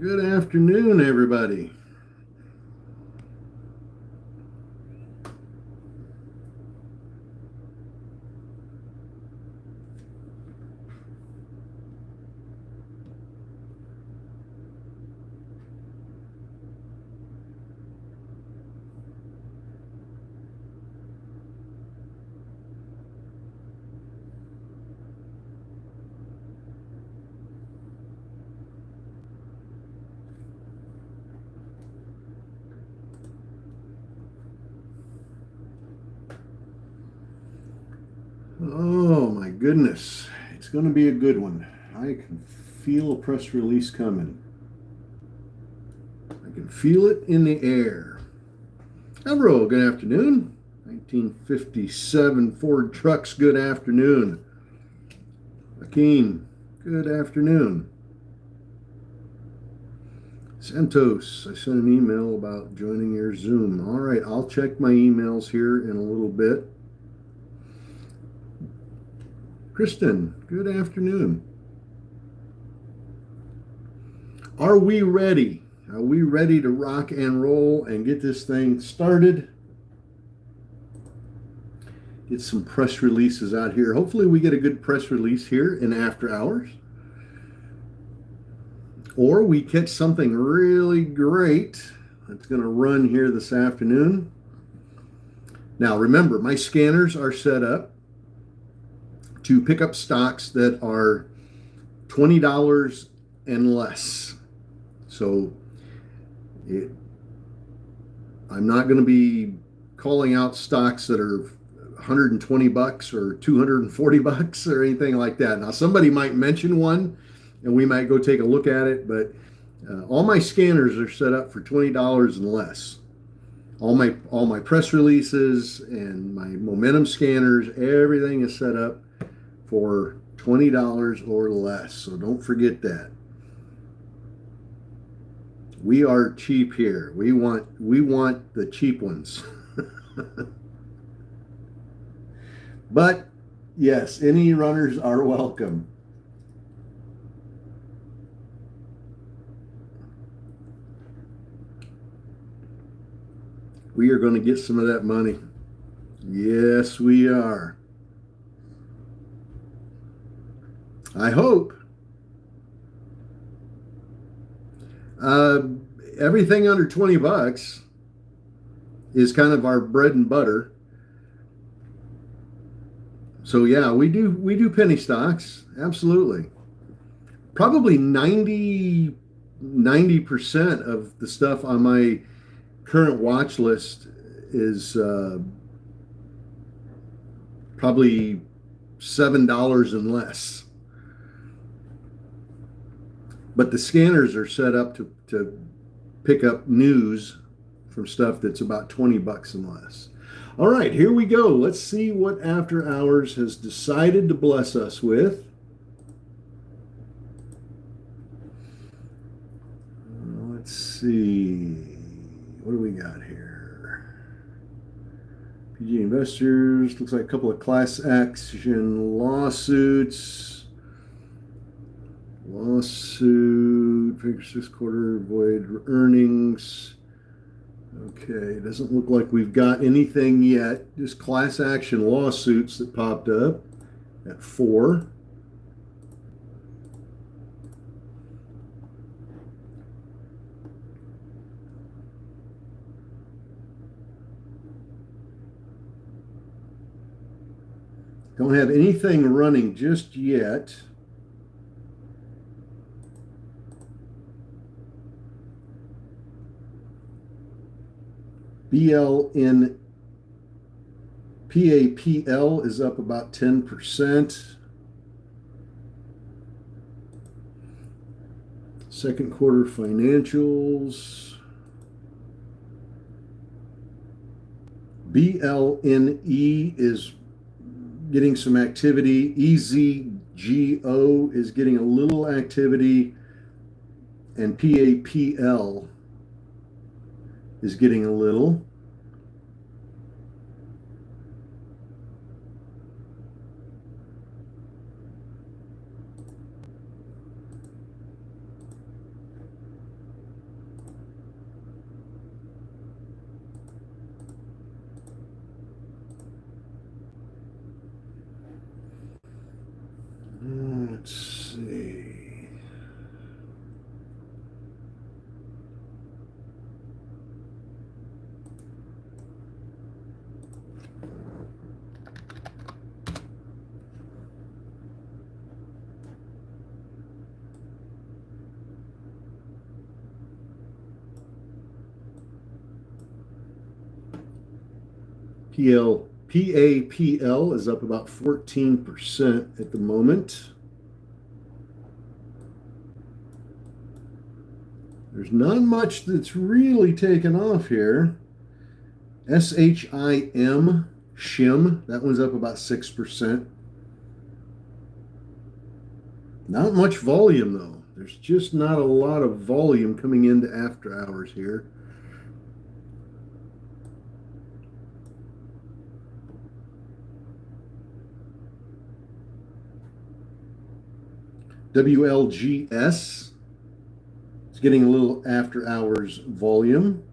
Good afternoon, everybody. Oh my goodness, it's going to be a good one. I can feel a press release coming. I can feel it in the air. Avro, good afternoon. 1957 Ford Trucks, good afternoon. Joaquin, good afternoon. Santos, I sent an email about joining your Zoom. All right, I'll check my emails here in a little bit. Kristen, good afternoon. Are we ready? Are we ready to rock and roll and get this thing started? Get some press releases out here. Hopefully, we get a good press release here in after hours. Or we catch something really great that's going to run here this afternoon. Now, remember, my scanners are set up to pick up stocks that are $20 and less. So I'm not going to be calling out stocks that are 120 bucks or 240 bucks or anything like that. Now, somebody might mention one and we might go take a look at it, but all my scanners are set up for $20 and less. All my press releases and my momentum scanners, everything is set up for $20 or less. So don't forget that. We are cheap here. We want the cheap ones. But yes, any runners are welcome. We are going to get some of that money. Yes, we are. I hope. Uh, Everything under 20 bucks is kind of our bread and butter. So yeah, we do penny stocks. Absolutely. Probably 90% of the stuff on my current watch list is probably $7 and less. But the scanners are set up to pick up news from stuff that's about 20 bucks and less. All right, here we go. Let's see what After Hours has decided to bless us with. Let's see. What do we got here? PG Investors. Looks like a couple of class action lawsuits. Lawsuit, figures this quarter, void earnings. Okay, doesn't look like we've got anything yet. Just class action lawsuits that popped up at 4. Don't have anything running just yet. BLN PAPL is up about 10%. Second quarter financials. BLNE is getting some activity. EZGO is getting a little activity. And PAPL is getting a little. PAPL is up about 14% at the moment. There's not much that's really taken off here. SHIM, that one's up about 6%. Not much volume though. There's just not a lot of volume coming into after hours here. WLGS is getting a little after hours volume.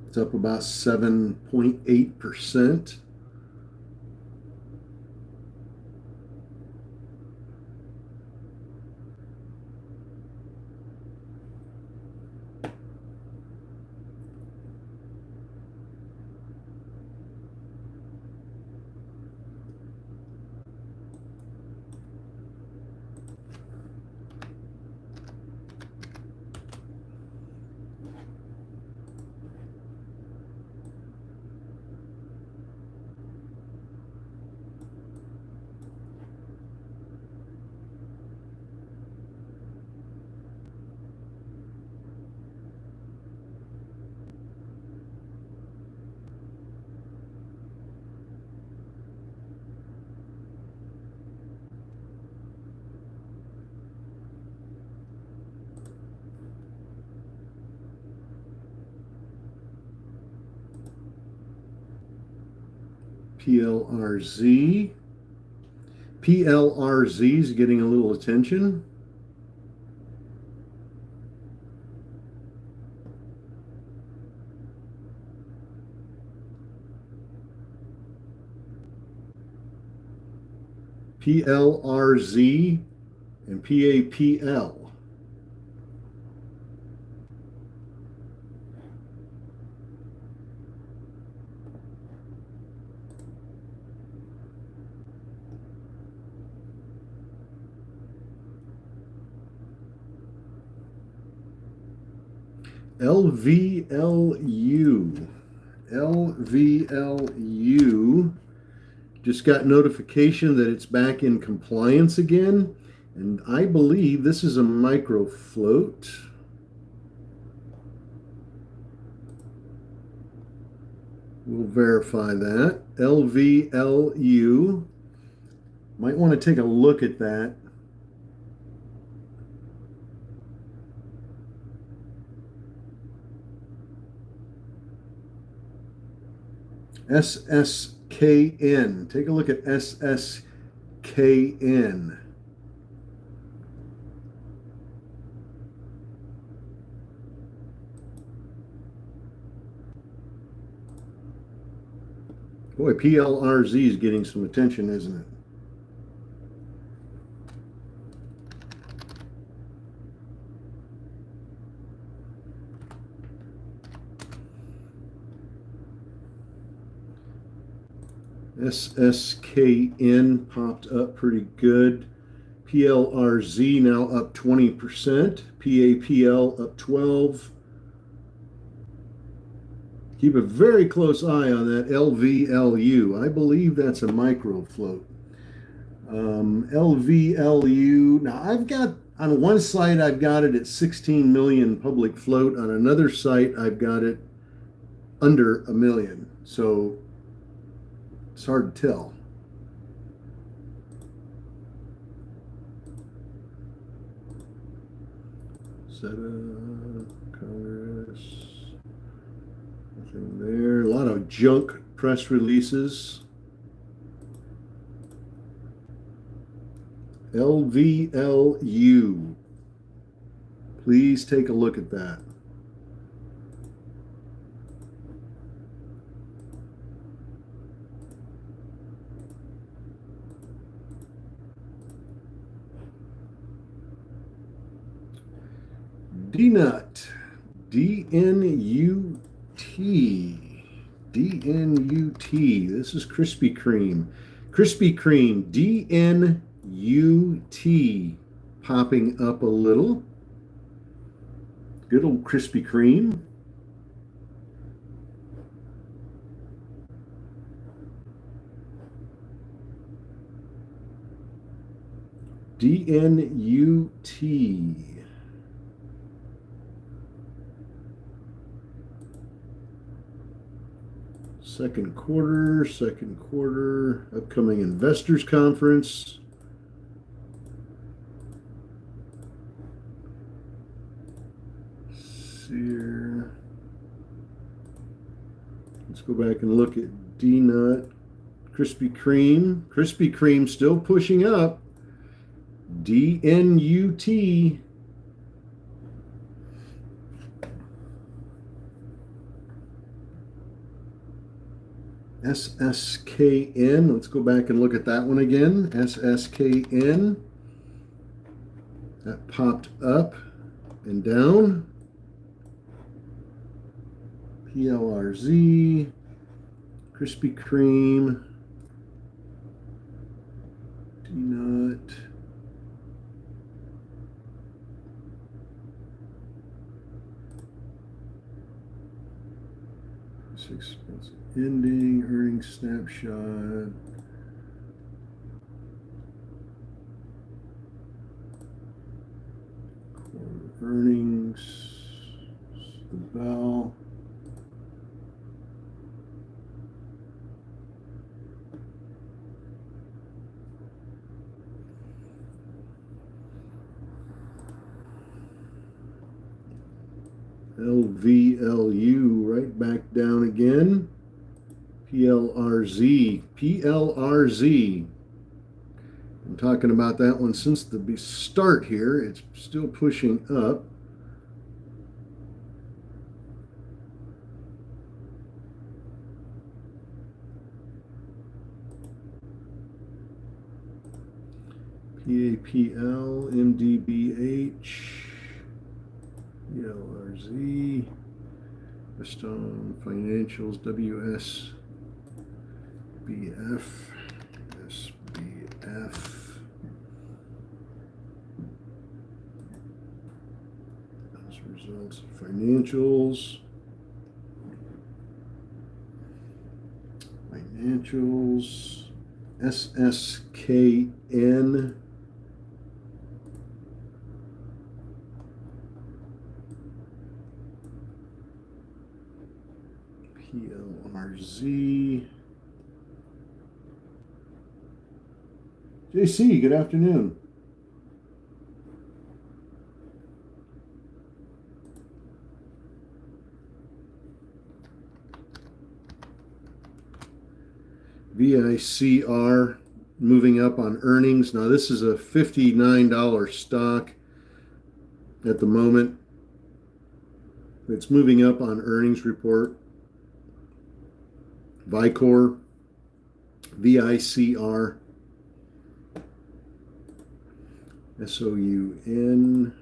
It's up about 7.8%. PLRZ. PLRZ is getting a little attention. PLRZ and PAPL. LVLU. LVLU just got notification that it's back in compliance again, and I believe this is a micro float. We'll verify that. LVLU. Might want to take a look at that. SSKN. Take a look at SSKN. Boy, PLRZ is getting some attention, isn't it? SSKN popped up pretty good. PLRZ now up 20%. PAPL up 12%. Keep a very close eye on that LVLU. I believe that's a micro float. LVLU. Now I've got, on one site I've got it at 16 million public float. On another site I've got it under a million. So it's hard to tell. SETA, Congress, nothing there. A lot of junk press releases. LVLU. Please take a look at that. DNUT, DNUT, DNUT. This is Krispy Kreme. Krispy Kreme, DNUT, popping up a little. Good old Krispy Kreme. DNUT. Second quarter, upcoming investors conference. Here. Let's go back and look at DNUT. Krispy Kreme. Krispy Kreme still pushing up. DNUT. SSKN. Let's go back and look at that one again. SSKN. That popped up and down. PLRZ. Krispy Kreme. DNUT. Expensive ending, earnings snapshot. Quarter earnings. The bell. LVLU right back down again. PLRZ. I'm talking about that one since the start here. It's still pushing up. PAPL, MDBH. PLRZ, Stone Financials, WSBF, SBF. Those results, financials, SSKN. PLRZ. JC, good afternoon. VICR moving up on earnings. Now this is a $59 stock at the moment. It's moving up on earnings report. Vicor, VICR, SOUN.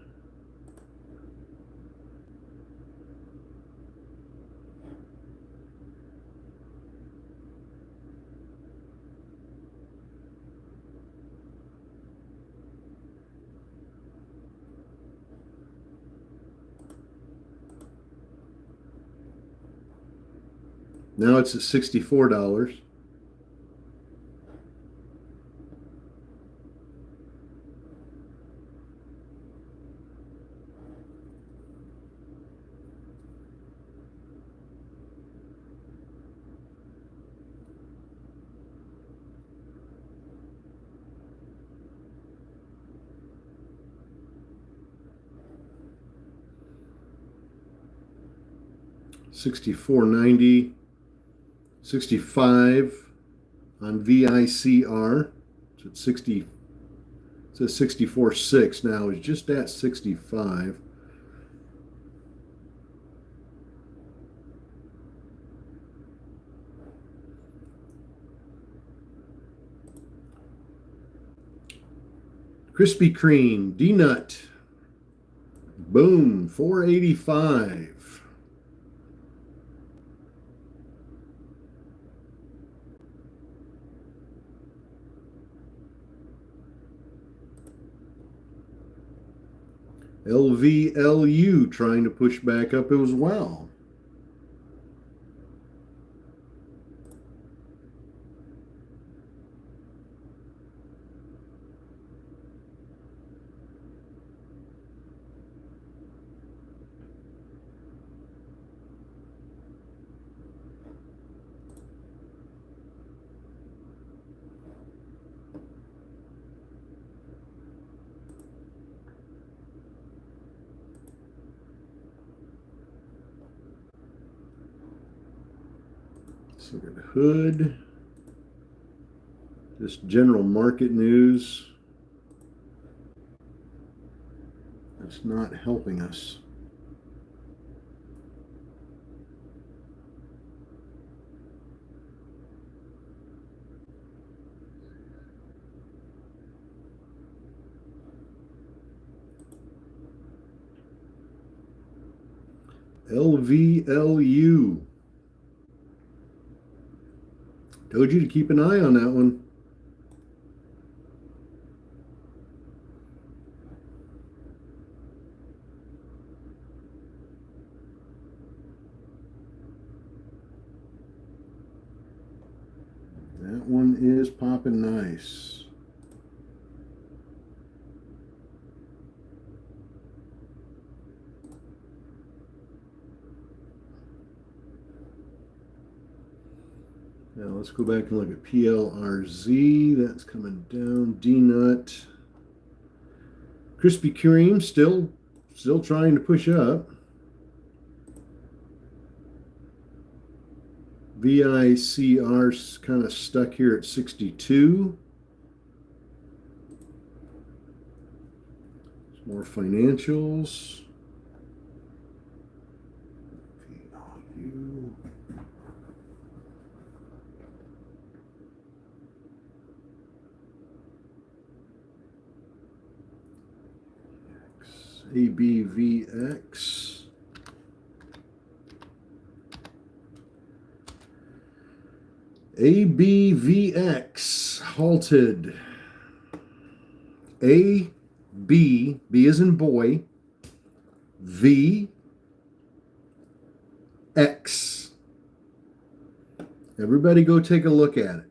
Now it's at $64. $64.90. 65 on VICR. So it's 60. It says 64.6 now. It's just at 65. Krispy Kreme, DNUT. Boom, 485. LVLU trying to push back up as well. Let's look at Hood. Just general market news. It's not helping us. LVLU. Told you to keep an eye on that one. That one is popping nice. Now let's go back and look at PLRZ. That's coming down. D-Nut. Krispy Kreme still trying to push up. VICR's kind of stuck here at 62. Some more financials. VLU. ABVX. ABVX halted. B as in boy, V, X. Everybody go take a look at it.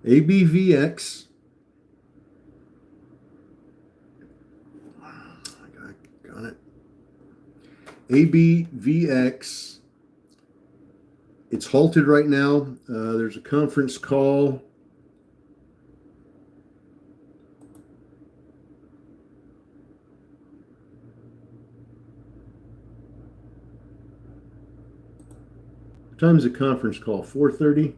ABVX. Got it. ABVX. It's halted right now. There's a conference call. What time is the conference call? 4:30?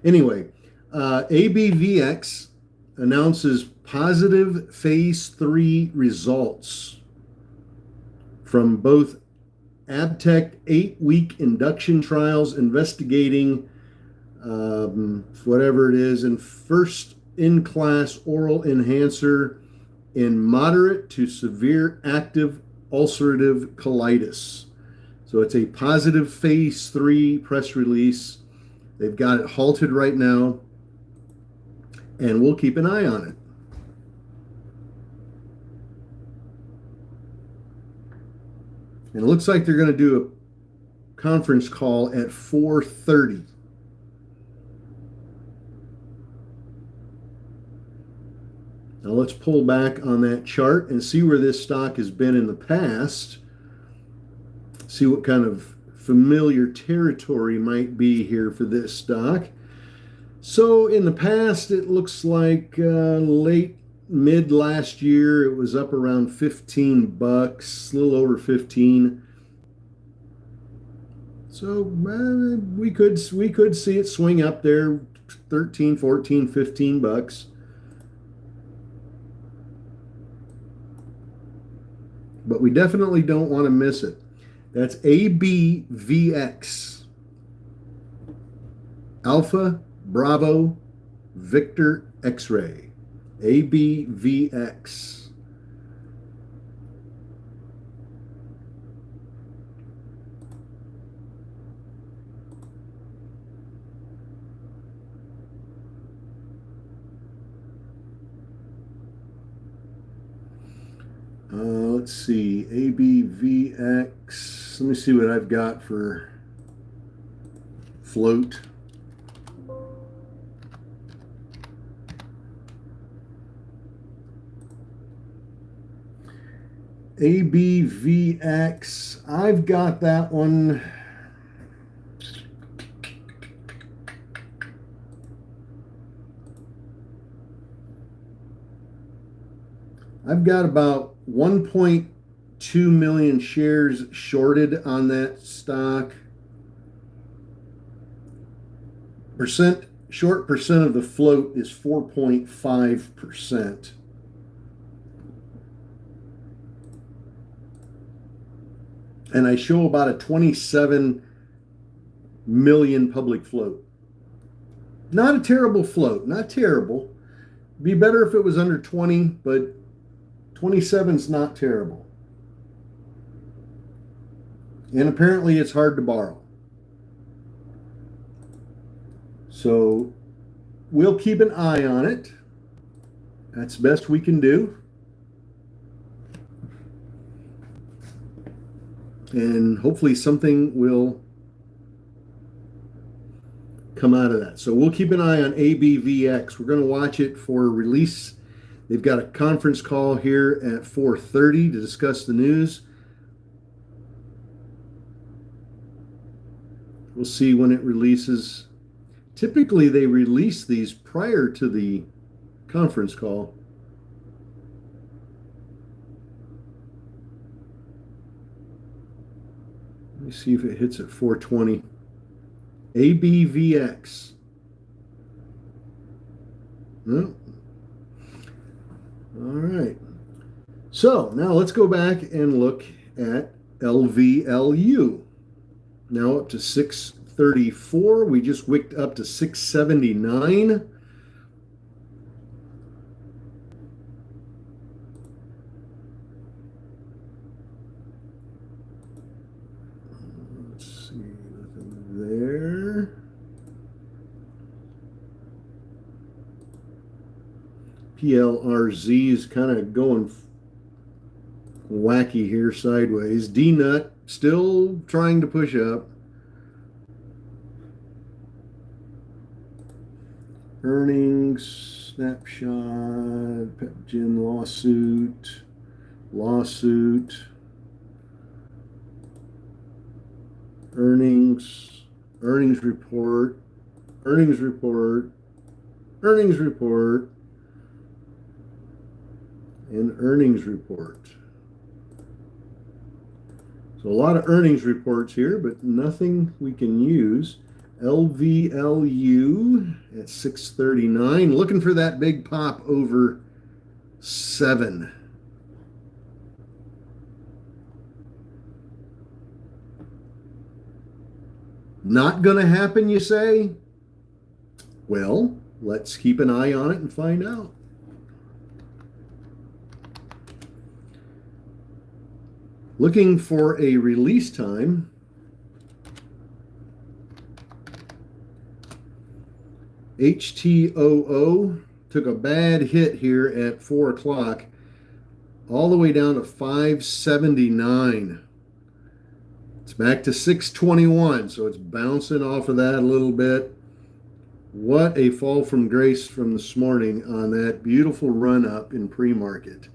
Anyway, ABVX announces positive phase 3 results from both Abtec 8-week induction trials investigating whatever it is, and first-in-class oral enhancer in moderate to severe active ulcerative colitis. So it's a positive phase 3 press release. They've got it halted right now, and we'll keep an eye on it. And it looks like they're going to do a conference call at 4:30. Now let's pull back on that chart and see where this stock has been in the past. See what kind of familiar territory might be here for this stock. So in the past, it looks like late mid last year, it was up around 15 bucks, a little over 15. So we could see it swing up there 13, 14, 15 bucks. But we definitely don't want to miss it. That's ABVX. Alpha Bravo Victor X-ray. ABVX. Let's see, ABVX. Let me see what I've got for float. ABVX, I've got that one. I've got about 1.2 million shares shorted on that stock. Short percent of the float is 4.5%. And I show about a 27 million public float. Not a terrible float, not terrible. Be better if it was under 20, but 27 is not terrible. And apparently it's hard to borrow. So we'll keep an eye on it. That's the best we can do. And hopefully something will come out of that. So we'll keep an eye on ABVX. We're going to watch it for release. They've got a conference call here at 4:30 to discuss the news. We'll see when it releases. Typically, they release these prior to the conference call. Let me see if it hits at 4:20. ABVX. No. All right. So now let's go back and look at LVLU. Now up to 634. We just wicked up to 679. Let's see, nothing there. PLRZ is kind of going wacky here sideways. DNUT still trying to push up. Earnings, snapshot, PepGen lawsuit, earnings report, and earnings report. So a lot of earnings reports here, but nothing we can use. LVLU at 639, looking for that big pop over 7. Not going to happen, you say? Well, let's keep an eye on it and find out. Looking for a release time. HTOO took a bad hit here at 4 o'clock, all the way down to 579. It's back to 621, so it's bouncing off of that a little bit. What a fall from grace from this morning on that beautiful run up in pre-market.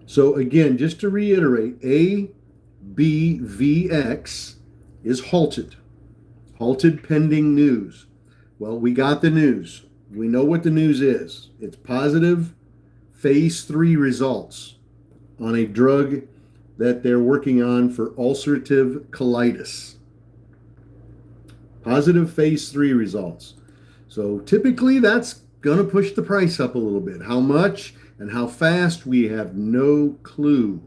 So again, just to reiterate, ABVX is halted. Halted pending news. Well, we got the news. We know what the news is. It's positive phase 3 results on a drug that they're working on for ulcerative colitis. Positive phase 3 results. So typically that's going to push the price up a little bit. How much and how fast, we have no clue.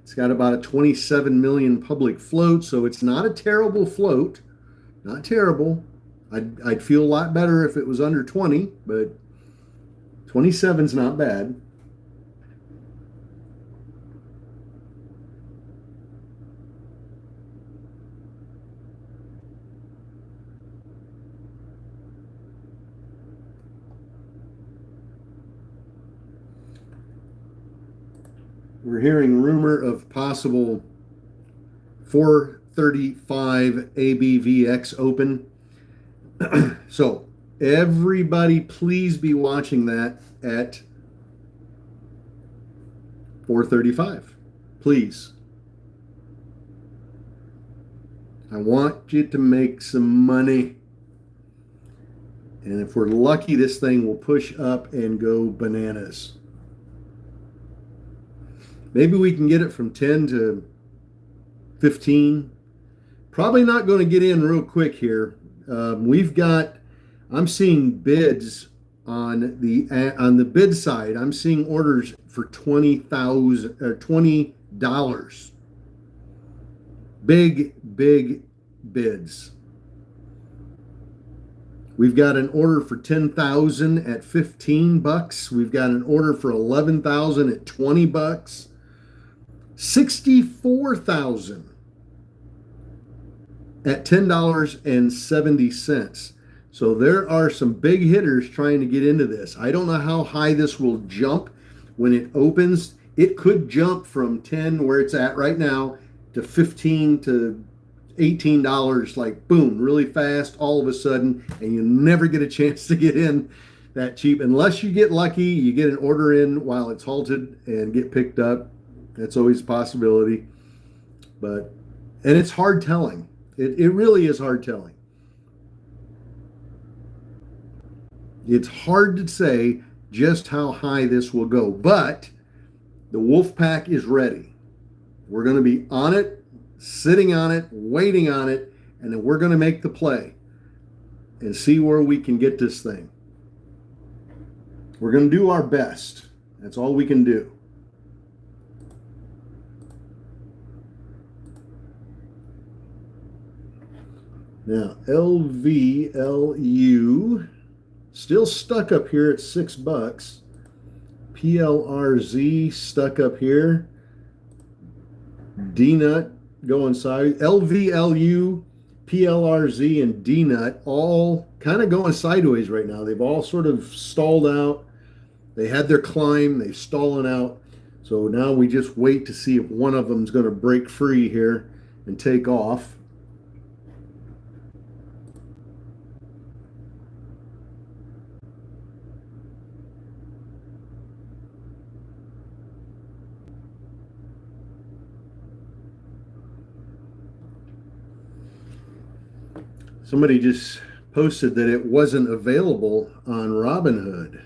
It's got about a 27 million public float, so it's not a terrible float. Not terrible. I'd feel a lot better if it was under 20, but 27 is not bad. We're hearing rumor of possible 435 ABVX open. So everybody please be watching that at 435. Please. I want you to make some money. And if we're lucky, this thing will push up and go bananas. Maybe we can get it from 10 to 15. Probably not going to get in real quick here. I'm seeing bids on the bid side. I'm seeing orders for $20. Big bids. We've got an order for 10,000 at $15. We've got an order for 11,000 at $20. 64,000 at $10.70. So there are some big hitters trying to get into this. I don't know how high this will jump when it opens. It could jump from 10 where it's at right now to 15 to $18, like boom, really fast all of a sudden, and you never get a chance to get in that cheap unless you get lucky. You get an order in while it's halted and get picked up. That's always a possibility. And it's hard telling. It really is hard telling. It's hard to say just how high this will go, but the wolf pack is ready. We're going to be on it, sitting on it, waiting on it, and then we're going to make the play and see where we can get this thing. We're going to do our best. That's all we can do. Now, LVLU still stuck up here at $6. PLRZ stuck up here. DNUT going side. LVLU, PLRZ, and DNUT all kind of going sideways right now. They've all sort of stalled out. They had their climb. They've stallen out. So now we just wait to see if one of them is going to break free here and take off. Somebody just posted that it wasn't available on Robinhood.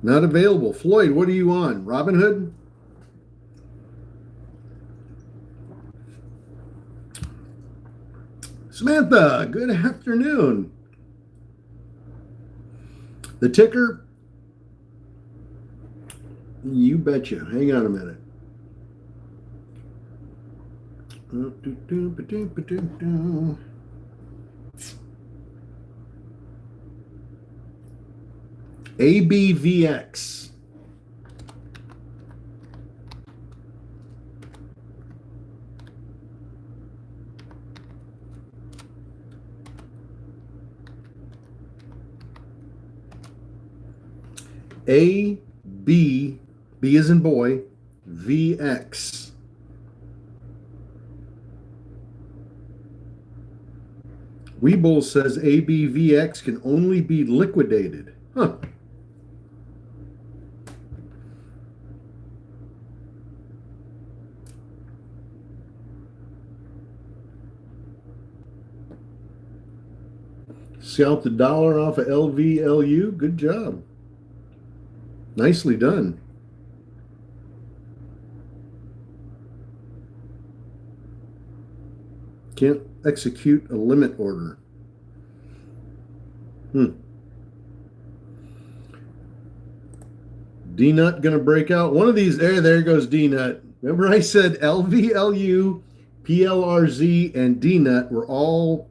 Not available. Floyd, what are you on? Robinhood? Samantha, good afternoon. The ticker? You betcha. Hang on a minute. ABVX. B as in boy, VX. Weeble says ABVX can only be liquidated. Huh. Scalp the dollar off of LVLU. Good job. Nicely done. Can't execute a limit order. D-Nut going to break out. One of these, there goes D-Nut. Remember I said LVLU, PLRZ, and D-Nut were all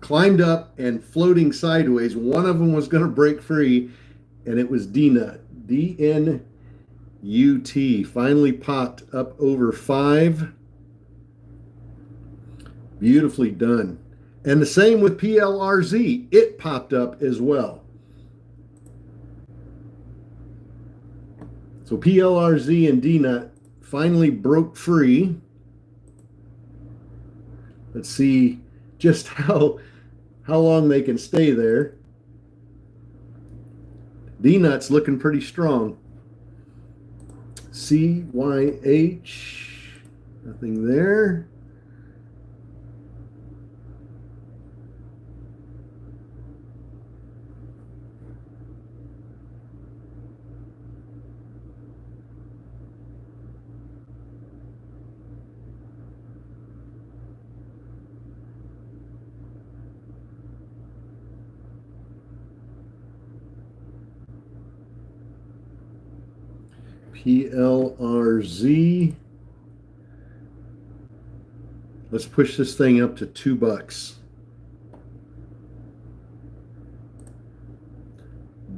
climbed up and floating sideways. One of them was going to break free, and it was D-Nut. DNUT finally popped up over 5. Beautifully done. And the same with PLRZ. It popped up as well. So PLRZ and DNUT finally broke free. Let's see just how long they can stay there. DNUT's looking pretty strong. CYH, nothing there. PLRZ. Let's push this thing up to $2.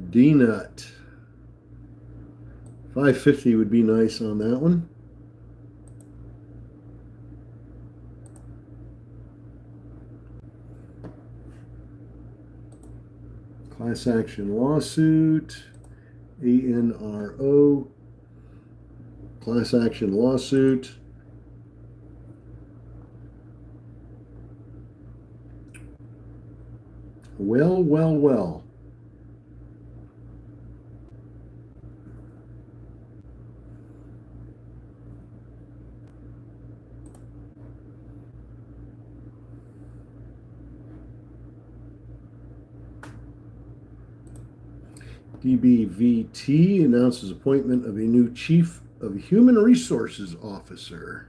DNUT. 550 would be nice on that one. Class action lawsuit. ANRO. Class action lawsuit. Well. DBVT announces appointment of a new Chief of Human Resources Officer.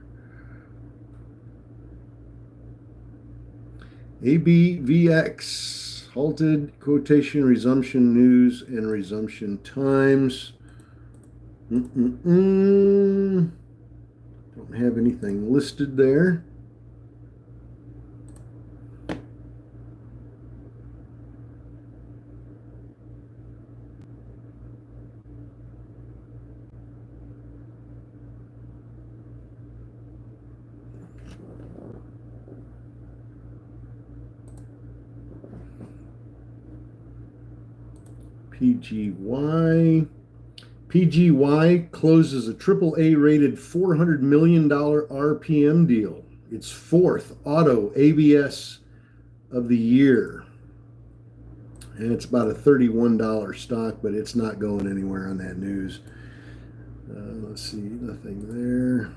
ABVX halted quotation resumption news and resumption times. Don't have anything listed there. PGY closes a AAA rated $400 million RPM deal. Its 4th auto ABS of the year. And it's about a $31 stock, but it's not going anywhere on that news. Let's see, nothing there.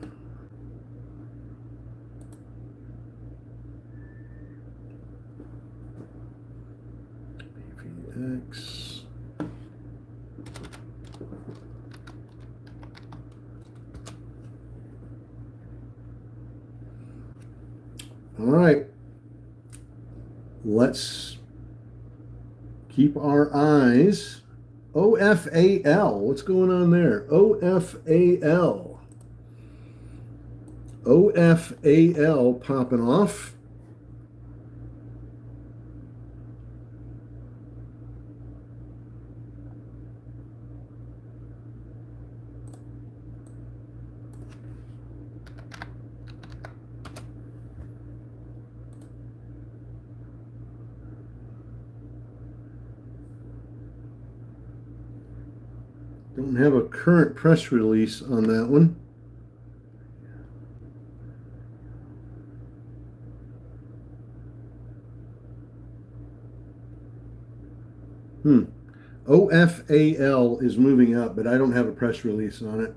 PVX. All right, let's keep our eyes. OFAL, what's going on there? OFAL popping off. Don't have a current press release on that one. OFAL is moving up, but I don't have a press release on it.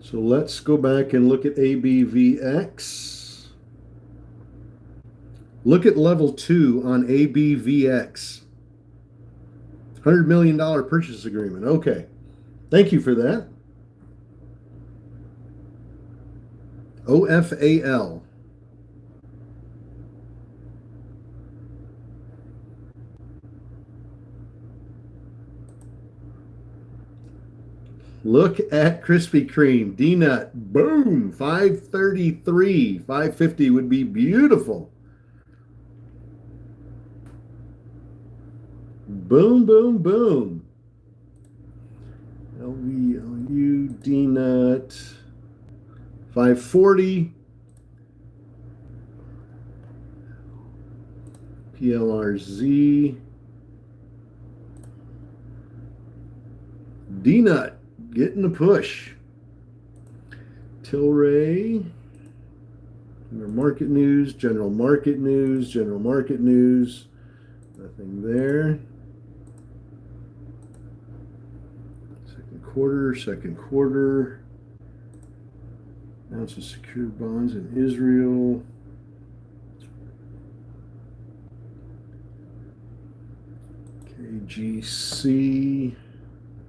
So let's go back and look at ABVX. Look at level 2 on ABVX. $100 million purchase agreement. Okay. Thank you for that. OFAL. Look at Krispy Kreme. D-Nut. Boom. 533. 550 would be beautiful. Boom, boom, boom. LVLU, D-Nut. 540. PLRZ. D-Nut. Getting the push. Tilray. Market news, general market news, general market news. Nothing there. Second quarter. Ounce of secured bonds in Israel. KGC.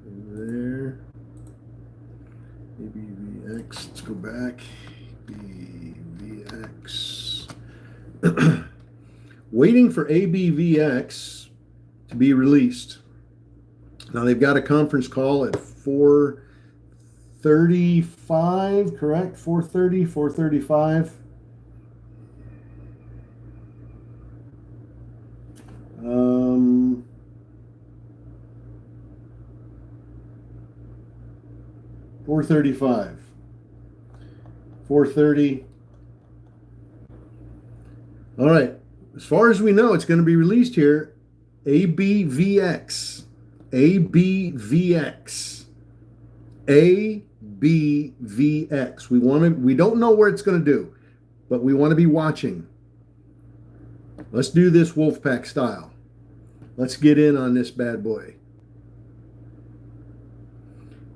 There. ABVX, let's go back. ABVX. Waiting for ABVX to be released. Now they've got a conference call at 4:35, correct? 4:30, 4:35. Um, 4:35. 4:30. All right. As far as we know, it's going to be released here. ABVX. ABVX. ABVX. We don't know where it's going to do, but we want to be watching. Let's do this Wolfpack style. Let's get in on this bad boy.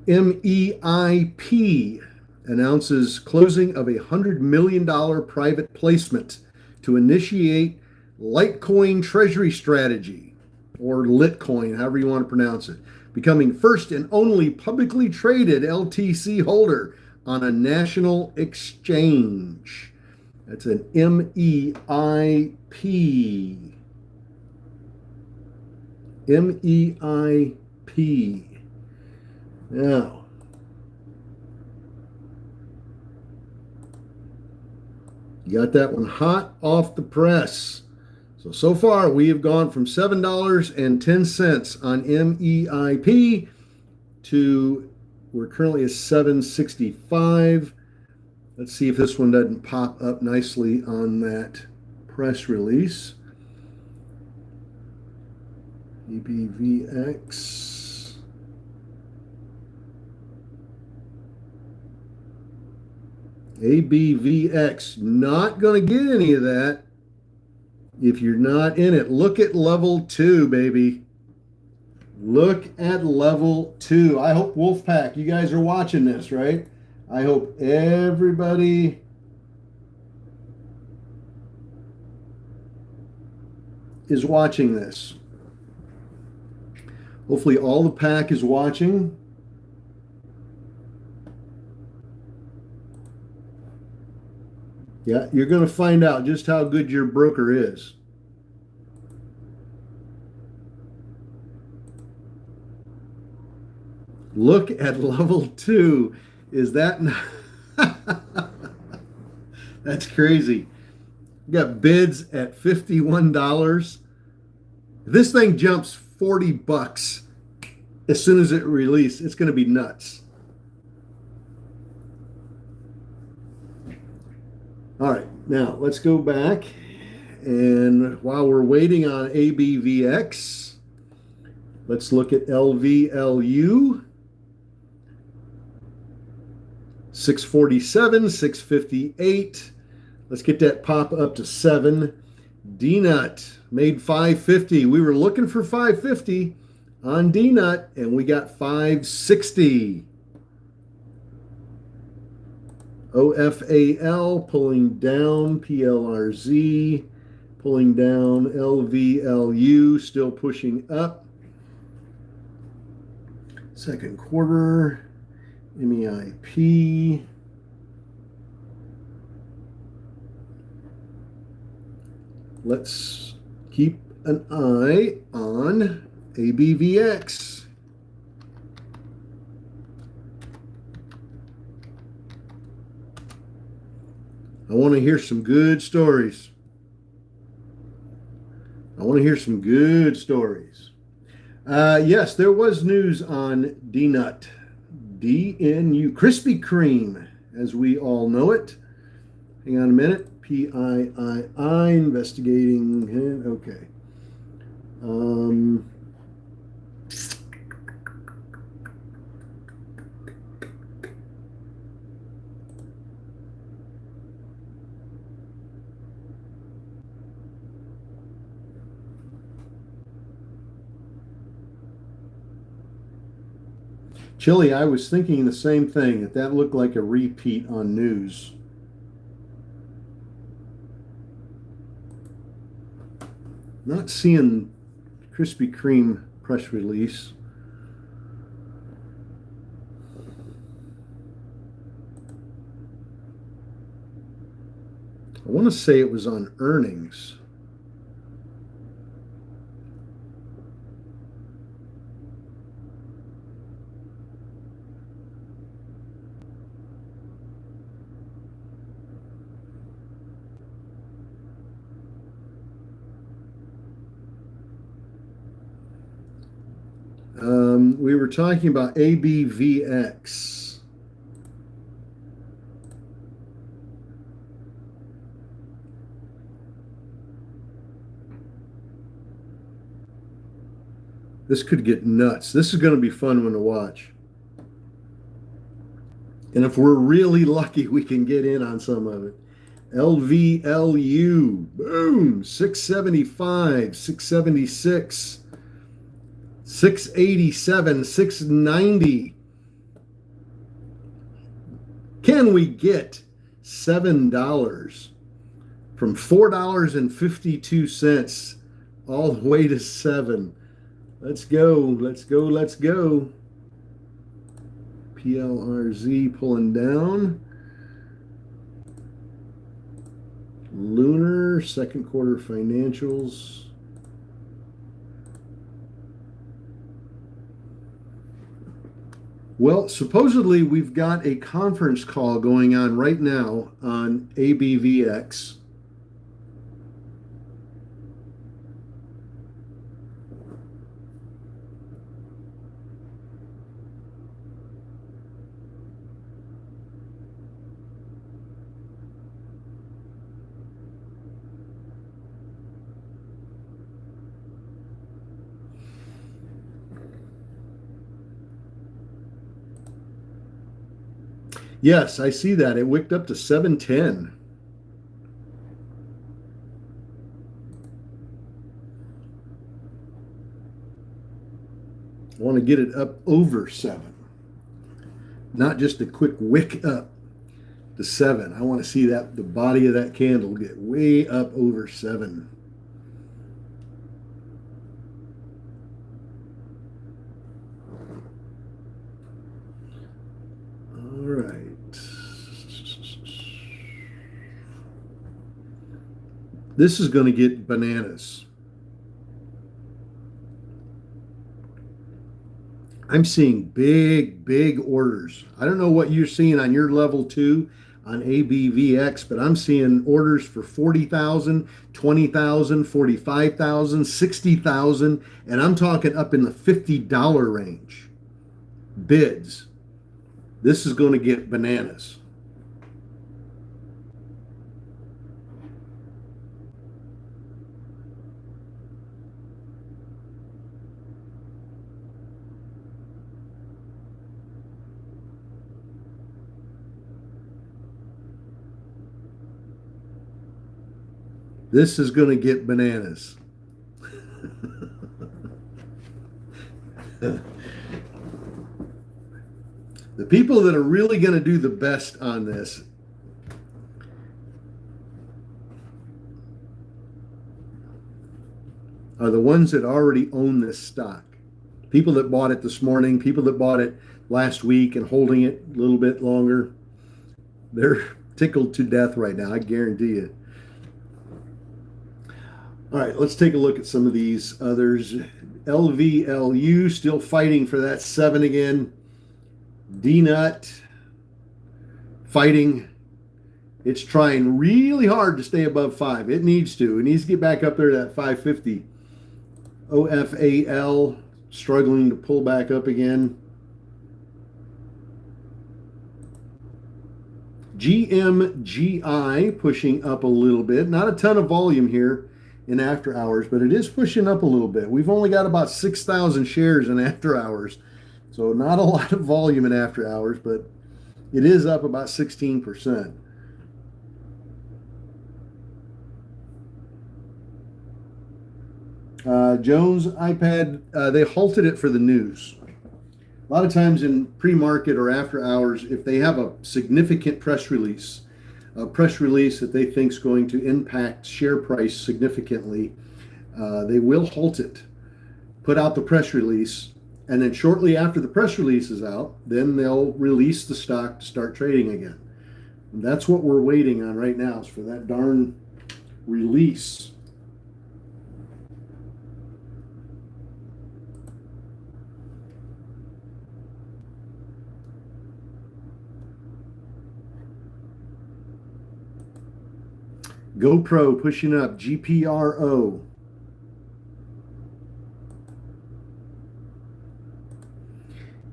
MEIP announces closing of a $100 million private placement to initiate Litecoin treasury strategy, or Litcoin, however you want to pronounce it, becoming first and only publicly traded LTC holder on a national exchange. That's an MEIP. MEIP. Now, you got that one hot off the press. So far we have gone from $7.10 on MEIP to we're currently at $7.65. Let's see if this one doesn't pop up nicely on that press release. ABVX. ABVX, not going to get any of that if you're not in it. Look at level 2, baby. Look at level 2. I hope Wolfpack, you guys are watching this, right? I hope everybody is watching this. Hopefully all the pack is watching. Yeah, you're going to find out just how good your broker is. Look at level 2. Is that not... That's crazy. You got bids at $51. If this thing jumps $40 as soon as it releases, it's going to be nuts. All right, now let's go back, and while we're waiting on ABVX, let's look at LVLU. 647, 658. Let's get that pop up to 7. D-Nut made 550. We were looking for 550 on D-Nut, and we got 560. OFAL pulling down, PLRZ pulling down, LVLU still pushing up. Second quarter, MEIP. Let's keep an eye on ABVX. I want to hear some good stories. Yes, there was news on DNUT, DNU, Krispy Kreme, as we all know it. Hang on a minute. PIII investigating. Okay. Chili, I was thinking the same thing, that looked like a repeat on news. Not seeing Krispy Kreme press release. I want to say it was on earnings. We were talking about ABVX. This could get nuts. This is going to be fun one to watch. And if we're really lucky, we can get in on some of it. LVLU, boom, 675, 676. 687, 690. Can we get $7 from $4.52 all the way to $7? Let's go. PLRZ pulling down. Lunar second quarter financials. Well, supposedly we've got a conference call going on right now on ABVX. Yes, I see that. It wicked up to 710. I want to get it up over 7. Not just a quick wick up to 7. I want to see that the body of that candle get way up over 7. All right. This is going to get bananas. I'm seeing big orders. I don't know what you're seeing on your level 2 on ABVX, but I'm seeing orders for 40,000, 20,000, 45,000, 60,000, and I'm talking up in the $50 range. Bids. This is going to get bananas. This is going to get bananas. The people that are really going to do the best on this are the ones that already own this stock. People that bought it this morning, people that bought it last week and holding it a little bit longer, they're tickled to death right now, I guarantee you. All right, let's take a look at some of these others. LVLU still fighting for that 7 again. DNUT fighting. It's trying really hard to stay above 5. It needs to. It needs to get back up there to that 550. OFAL struggling to pull back up again. GMGI pushing up a little bit. Not a ton of volume here in after hours, but it is pushing up a little bit. We've only got about 6,000 shares in after hours, so not a lot of volume in after hours, but it is up about 16%. Jones iPad, they halted it for the news. A lot of times in pre-market or after hours, if they have a significant press release that they think is going to impact share price significantly, they will halt it, put out the press release, and then shortly after the press release is out, then they'll release the stock to start trading again. And that's what we're waiting on right now, is for that darn release. GoPro pushing up, GPRO.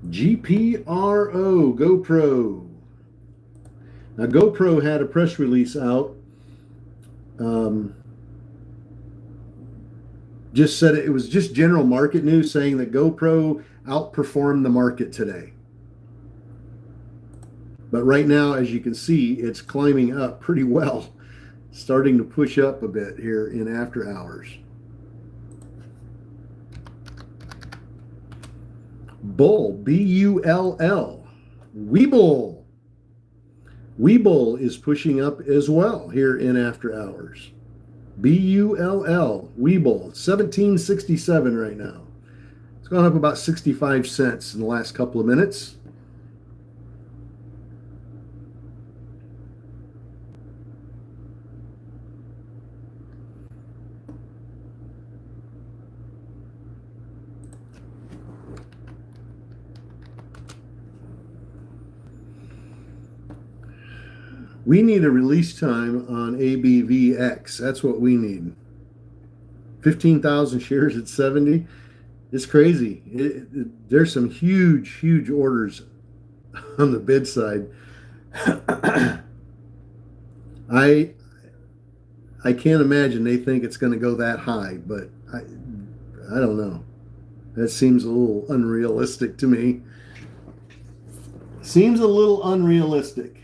GPRO, GoPro. Now, GoPro had a press release out. Just said it was just general market news saying that GoPro outperformed the market today. But right now, as you can see, it's climbing up pretty well. Starting to push up a bit here in after hours. Bull, B-U-L-L, Webull. Webull is pushing up as well here in after hours. B-U-L-L, Webull, 1767 right now. It's gone up about 65 cents in the last couple of minutes. We need a release time on ABVX. That's what we need. 15,000 shares at 70. It's crazy. There's some huge orders on the bid side. I can't imagine they think it's going to go that high, but I don't know. That seems a little unrealistic to me. Seems a little unrealistic.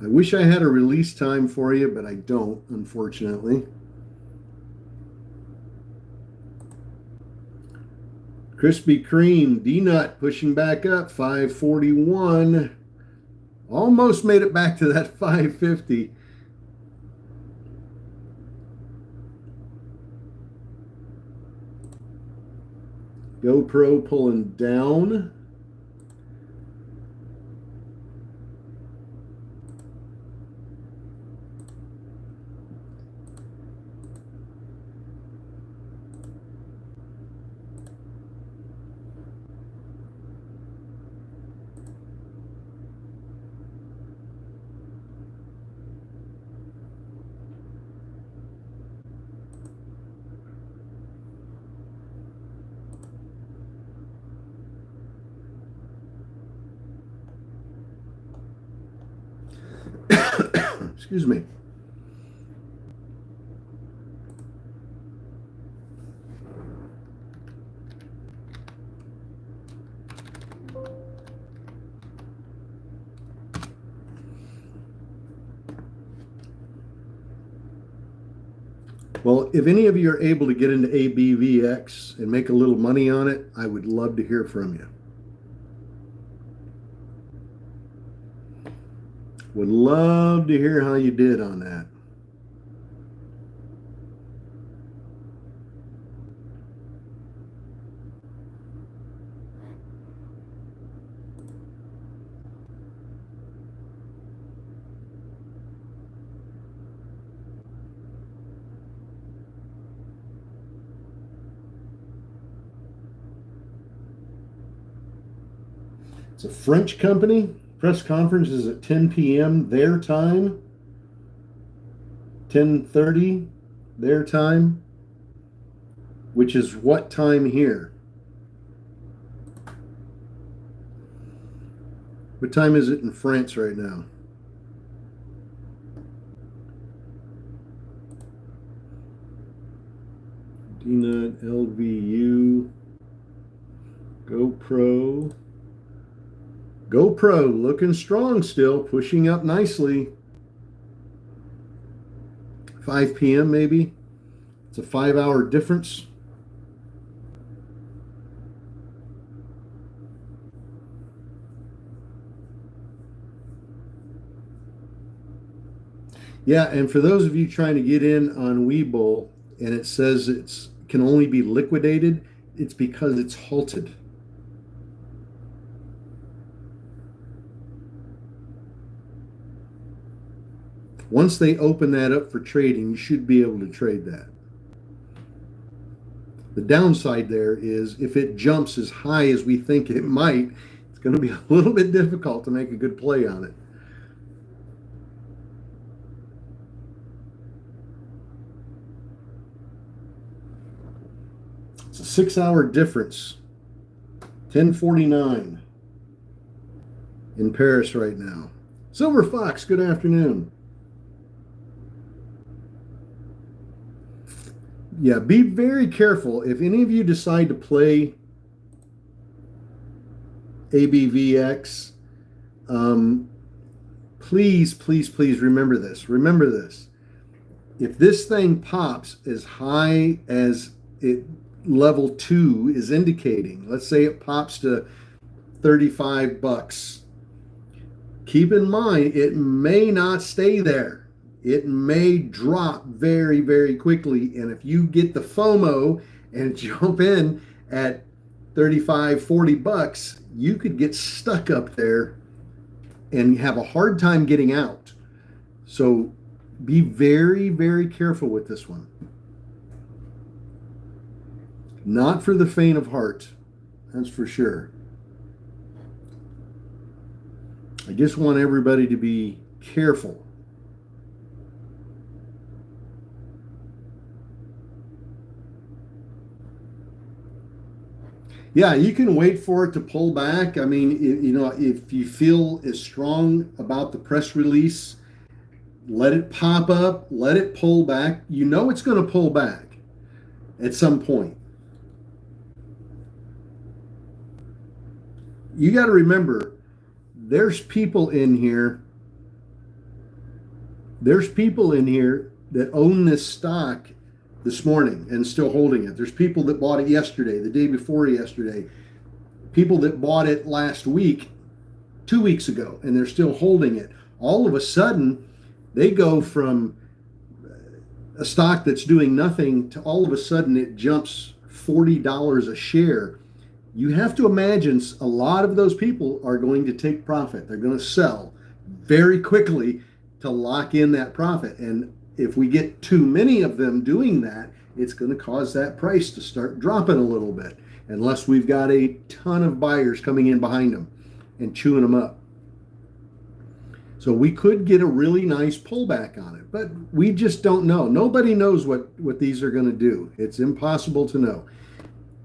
I wish I had a release time for you, but I don't, unfortunately. Krispy Kreme, D-Nut pushing back up, 541. Almost made it back to that 550. GoPro pulling down. Excuse me. Well, if any of you are able to get into ABVX and make a little money on it, I would love to hear from you. Would love to hear how you did on that. It's a French company. Press conference is at 10 p.m. their time, 10:30 their time, which is what time here? What time is it in France right now? DNUT, LVU, GoPro. GoPro looking strong still, pushing up nicely. 5 p.m. maybe. It's a 5-hour difference. Yeah, and for those of you trying to get in on Webull and it says it's can only be liquidated, it's because it's halted. Once they open that up for trading, you should be able to trade that. The downside there is if it jumps as high as we think it might, it's going to be a little bit difficult to make a good play on it. It's a 6-hour difference. 10:49 in Paris right now. Silver Fox, good afternoon. Yeah, be very careful. If any of you decide to play ABVX, please, please, please remember this. Remember this. If this thing pops as high as it level 2 is indicating, let's say it pops to $35, keep in mind it may not stay there. It may drop very, very quickly. And if you get the FOMO and jump in at 35, $40, you could get stuck up there and have a hard time getting out. So be very, very careful with this one. Not for the faint of heart, that's for sure. I just want everybody to be careful. Yeah, you can wait for it to pull back. I mean, if you feel as strong about the press release, let it pop up, let it pull back. You know it's going to pull back at some point. You got to remember, there's people in here. There's people in here that own this stock this morning and still holding it. There's people that bought it yesterday, the day before yesterday, people that bought it last week, 2 weeks ago, and they're still holding it. All of a sudden, they go from a stock that's doing nothing to all of a sudden it jumps $40 a share. You have to imagine a lot of those people are going to take profit. They're going to sell very quickly to lock in that profit. And if we get too many of them doing that, it's going to cause that price to start dropping a little bit, unless we've got a ton of buyers coming in behind them and chewing them up. So we could get a really nice pullback on it, but we just don't know. Nobody knows what these are going to do. It's impossible to know.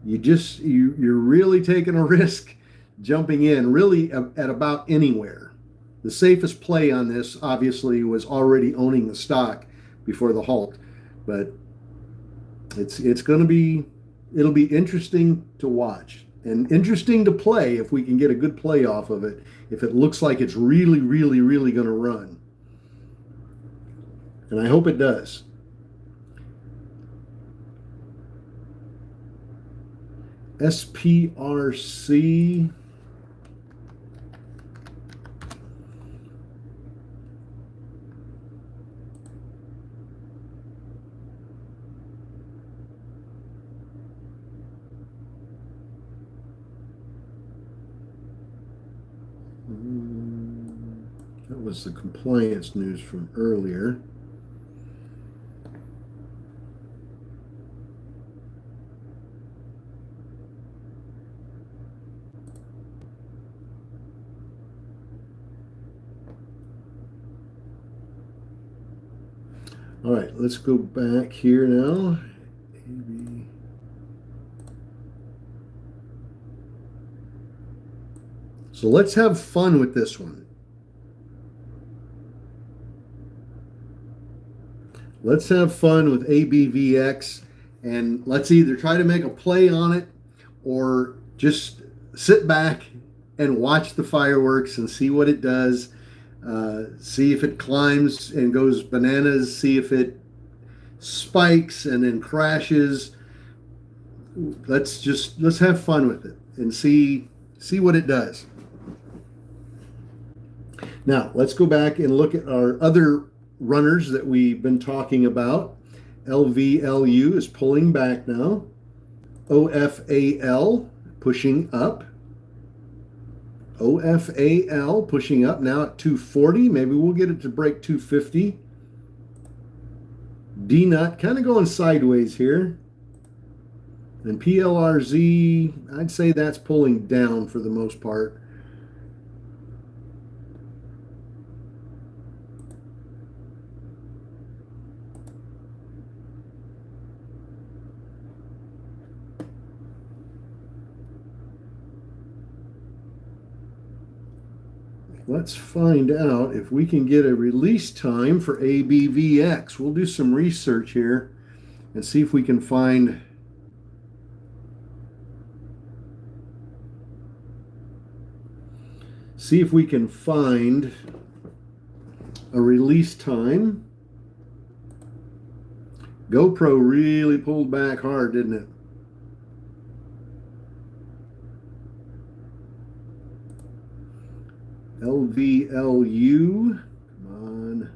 You're really taking a risk jumping in really at about anywhere. The safest play on this obviously was already owning the stock before the halt, but it'll be interesting to watch and interesting to play if we can get a good play off of it, if it looks like it's really, really, really going to run. And I hope it does. SPRC. That was the compliance news from earlier. All right, let's go back here now. So let's have fun with this one. Let's have fun with ABVX, and let's either try to make a play on it or just sit back and watch the fireworks and see what it does. See if it climbs and goes bananas. See if it spikes and then crashes. Let's have fun with it and see what it does. Now let's go back and look at our other runners that we've been talking about. LVLU is pulling back now. OFAL pushing up. OFAL pushing up now at 240. Maybe we'll get it to break 250. DNUT kind of going sideways here. And PLRZ, I'd say that's pulling down for the most part. Let's find out if we can get a release time for ABVX. We'll do some research here and see if we can find a release time. GoPro really pulled back hard, didn't it? LVLU, come on,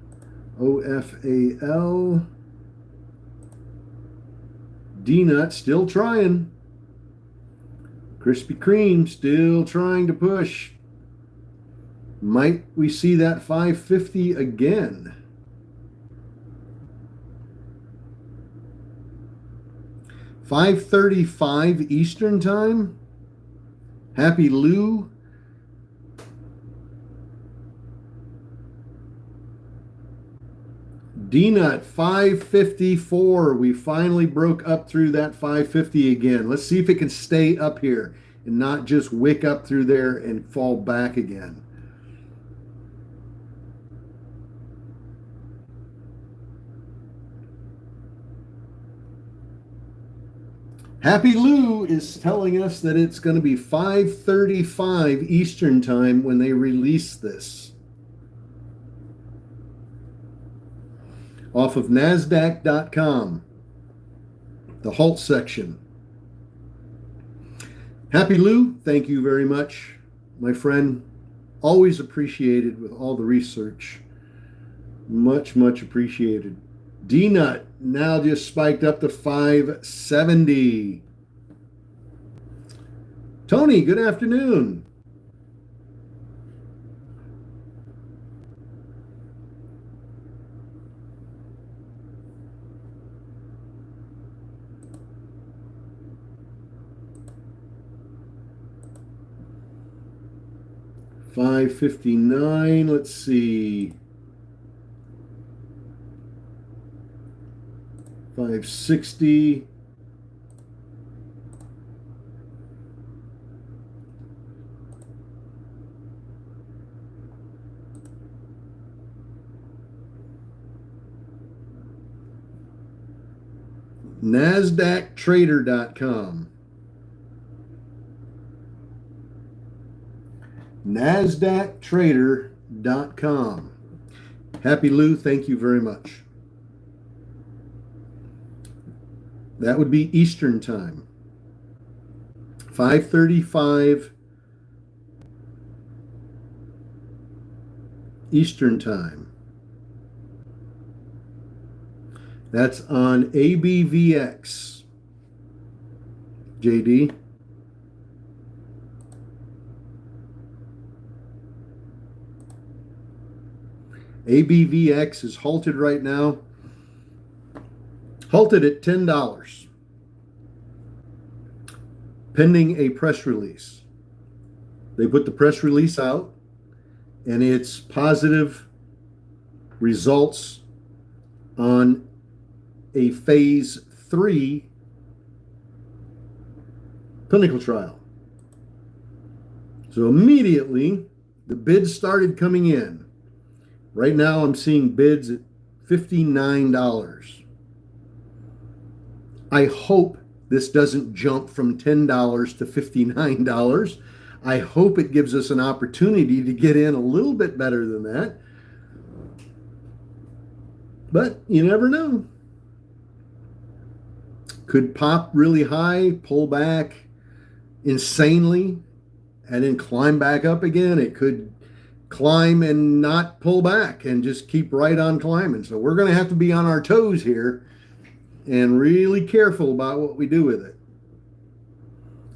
OFAL, DNUT still trying, Krispy Kreme still trying to push. Might we see that 550 again? $5:35 Eastern time. Happy Lou. DNUT 554. We finally broke up through that 550 again. Let's see if it can stay up here and not just wick up through there and fall back again. Happy Lou is telling us that it's going to be 5:35 Eastern time when they release this. Off of NASDAQ.com, the halt section. Happy Lou, thank you very much, my friend. Always appreciated with all the research. Much, much appreciated. DNUT now just spiked up to 570. Tony, good afternoon. $5.59. Let's see. 560. NASDAQtrader.com. NASDAQtrader.com. Happy Lou, thank you very much. That would be Eastern time. 5:35 Eastern time. That's on ABVX. JD. ABVX is halted right now, halted at $10, pending a press release. They put the press release out, and it's positive results on a phase 3 clinical trial. So immediately the bids started coming in. Right now I'm seeing bids at $59. I hope this doesn't jump from $10 to $59. I hope it gives us an opportunity to get in a little bit better than that. But you never know. Could pop really high, pull back insanely, and then climb back up again. It could climb and not pull back and just keep right on climbing. So we're going to have to be on our toes here and really careful about what we do with it.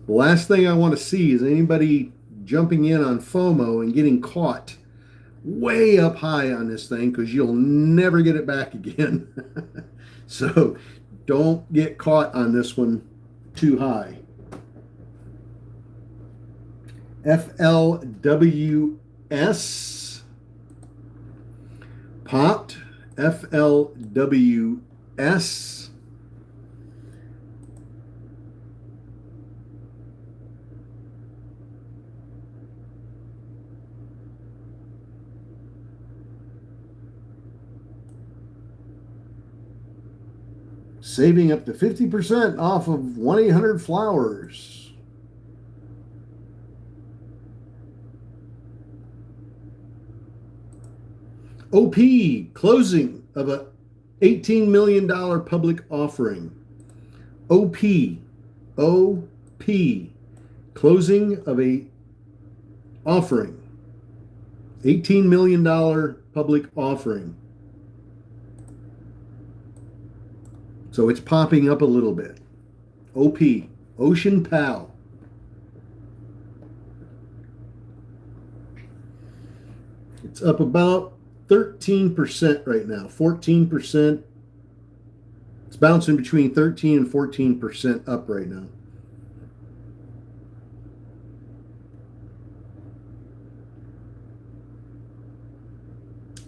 The last thing I want to see is anybody jumping in on FOMO and getting caught way up high on this thing, because you'll never get it back again. So don't get caught on this one too high. FLWS popped. FLWS saving up to 50% off of 1-800-Flowers. OP, closing of a $18 million public offering. OP, closing of a offering. $18 million public offering. So it's popping up a little bit. OP, Ocean Pal. It's up about 13% right now, 14%. It's bouncing between 13 and 14% up right now.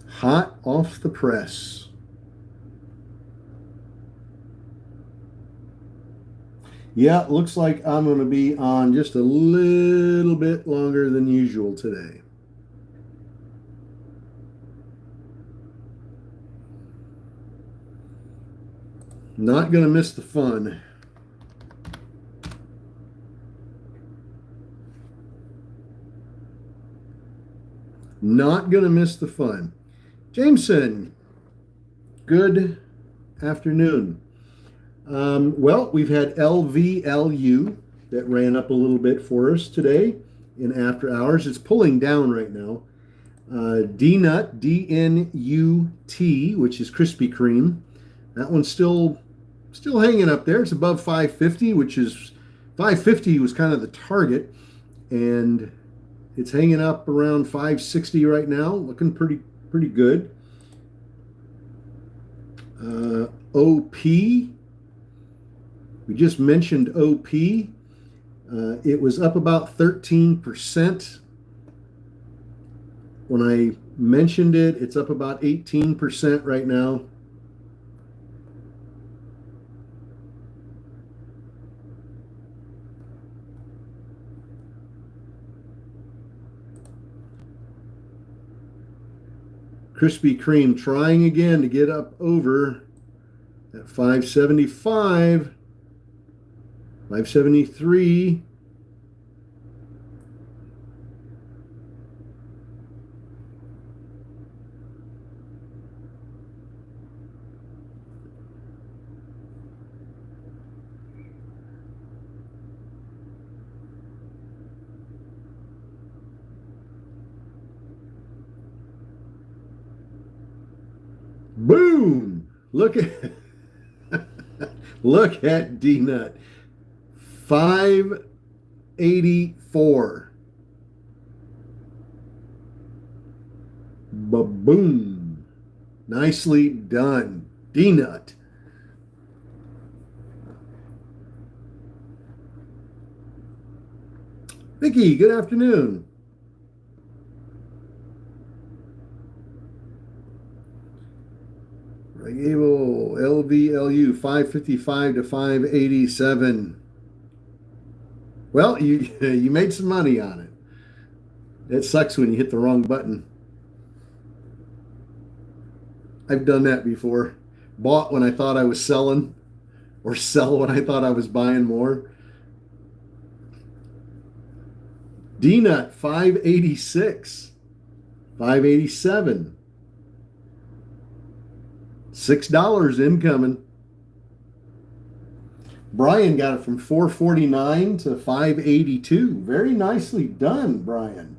Hot off the press. Yeah, it looks like I'm going to be on just a little bit longer than usual today. Not going to miss the fun. Not going to miss the fun. Jameson, good afternoon. Well, we've had LVLU that ran up a little bit for us today in after hours. It's pulling down right now. DNUT, DNUT, which is Krispy Kreme. That one's still hanging up there. It's above 550, which is 550 was kind of the target, and it's hanging up around 560 right now, looking pretty good. OP, we just mentioned OP. It was up about 13%. When I mentioned it, it's up about 18% right now. Krispy Kreme trying again to get up over at 575, 573. Boom! Look at look at DNUT. 584. Ba-boom. Nicely done. D-Nut. Vicky, good afternoon. Gable, LVLU 555 to 587. Well, you you made some money on it. It sucks when you hit the wrong button. I've done that before. Bought when I thought I was selling, or sell when I thought I was buying more. D-Nut 586, 587. $6 incoming. Brian got it from 449 to 582. Very nicely done, Brian.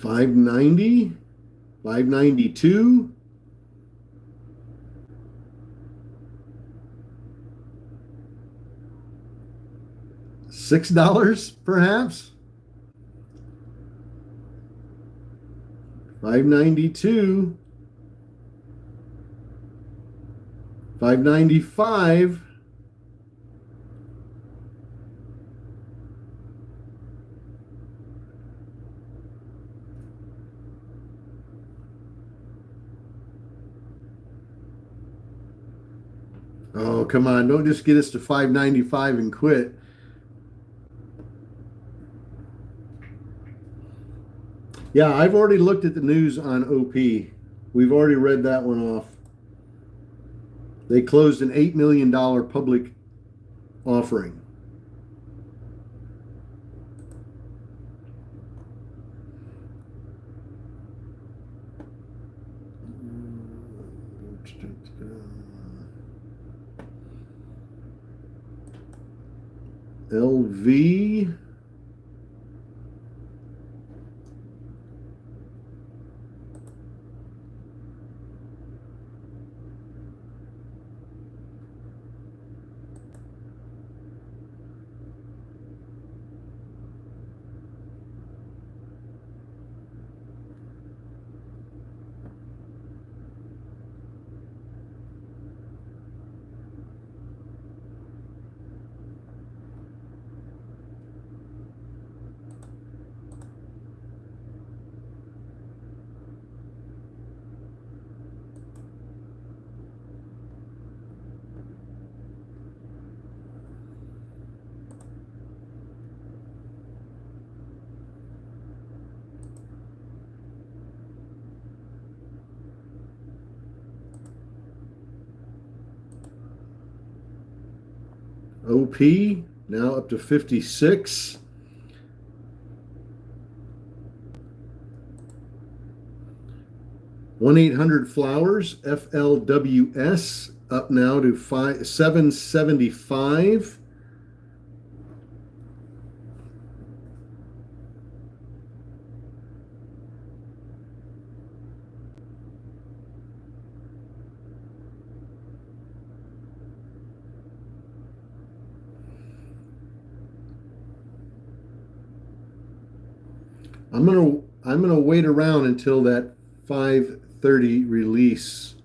$5.90, $5.92. $6 perhaps. $5.92. $5.95. Oh, come on. Don't just get us to $5.95 and quit. Yeah, I've already looked at the news on OP. We've already read that one off. They closed an $8 million public offering. LV. OP now up to 56. $1-800-Flowers, FLWS, up now to 775. I'm gonna wait around until that 5:30 release.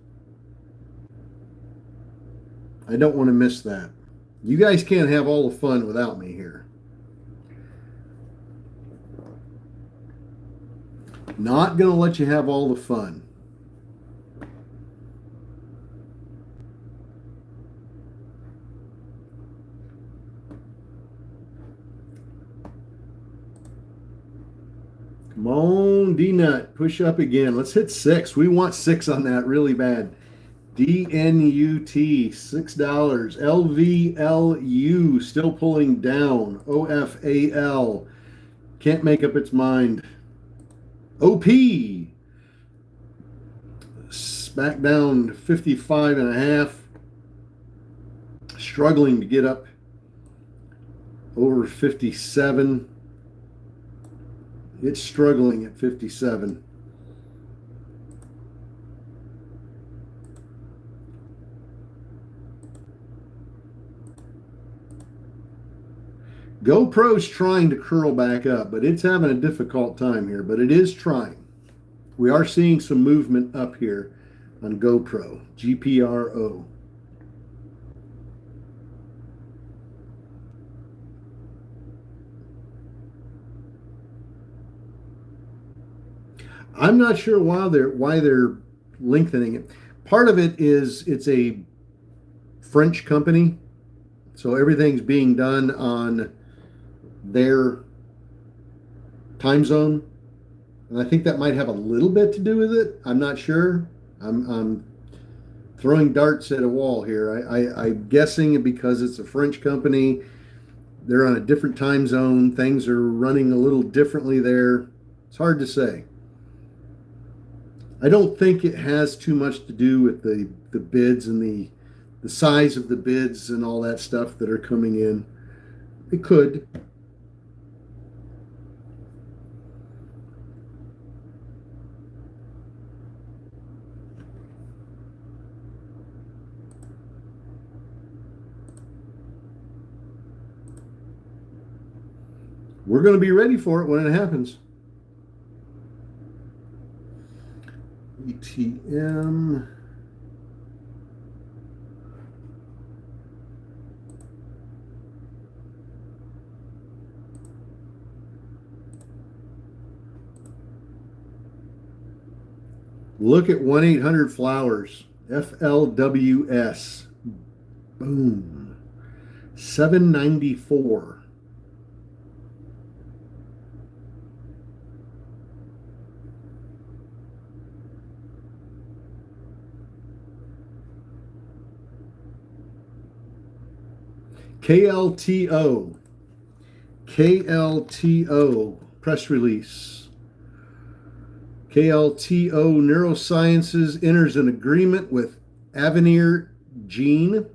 I don't want to miss that. You guys can't have all the fun without me here. Not gonna let you have all the fun. Come on, D-Nut, push up again. Let's hit 6. We want 6 on that really bad. DNUT, $6. LVLU, still pulling down. OFAL, can't make up its mind. OP, back down to 55.5. Struggling to get up over 57. It's struggling at 57. GoPro's trying to curl back up, but it's having a difficult time here, but it is trying. We are seeing some movement up here on GoPro, GPRO. I'm not sure why they're lengthening it. Part of it is it's a French company, so everything's being done on their time zone, and I think that might have a little bit to do with it. I'm not sure. I'm throwing darts at a wall here. I'm guessing because it's a French company, they're on a different time zone. Things are running a little differently there. It's hard to say. I don't think it has too much to do with the bids and the size of the bids and all that stuff that are coming in. It could. We're going to be ready for it when it happens. ETM. Look at 1-800-Flowers. FLWS. Boom. 794. KLTO. KLTO press release. KLTO Neurosciences enters an agreement with Avenir Gene,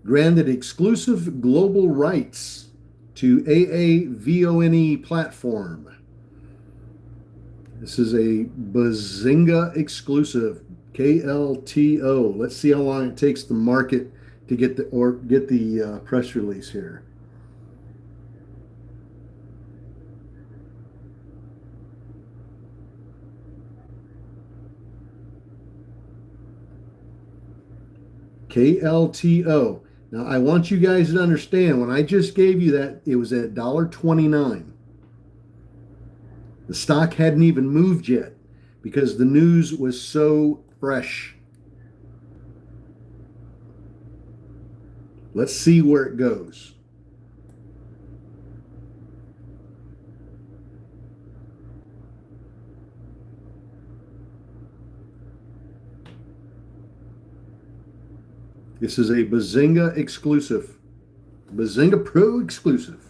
granted exclusive global rights to AAVONE platform. This is a Bazinga exclusive. KLTO. Let's see how long it takes the market to get the press release here. KLTO. Now I want you guys to understand, when I just gave you that, it was at $1.29. The stock hadn't even moved yet because the news was so fresh. Let's see where it goes. This is a Bazinga exclusive. Bazinga Pro exclusive.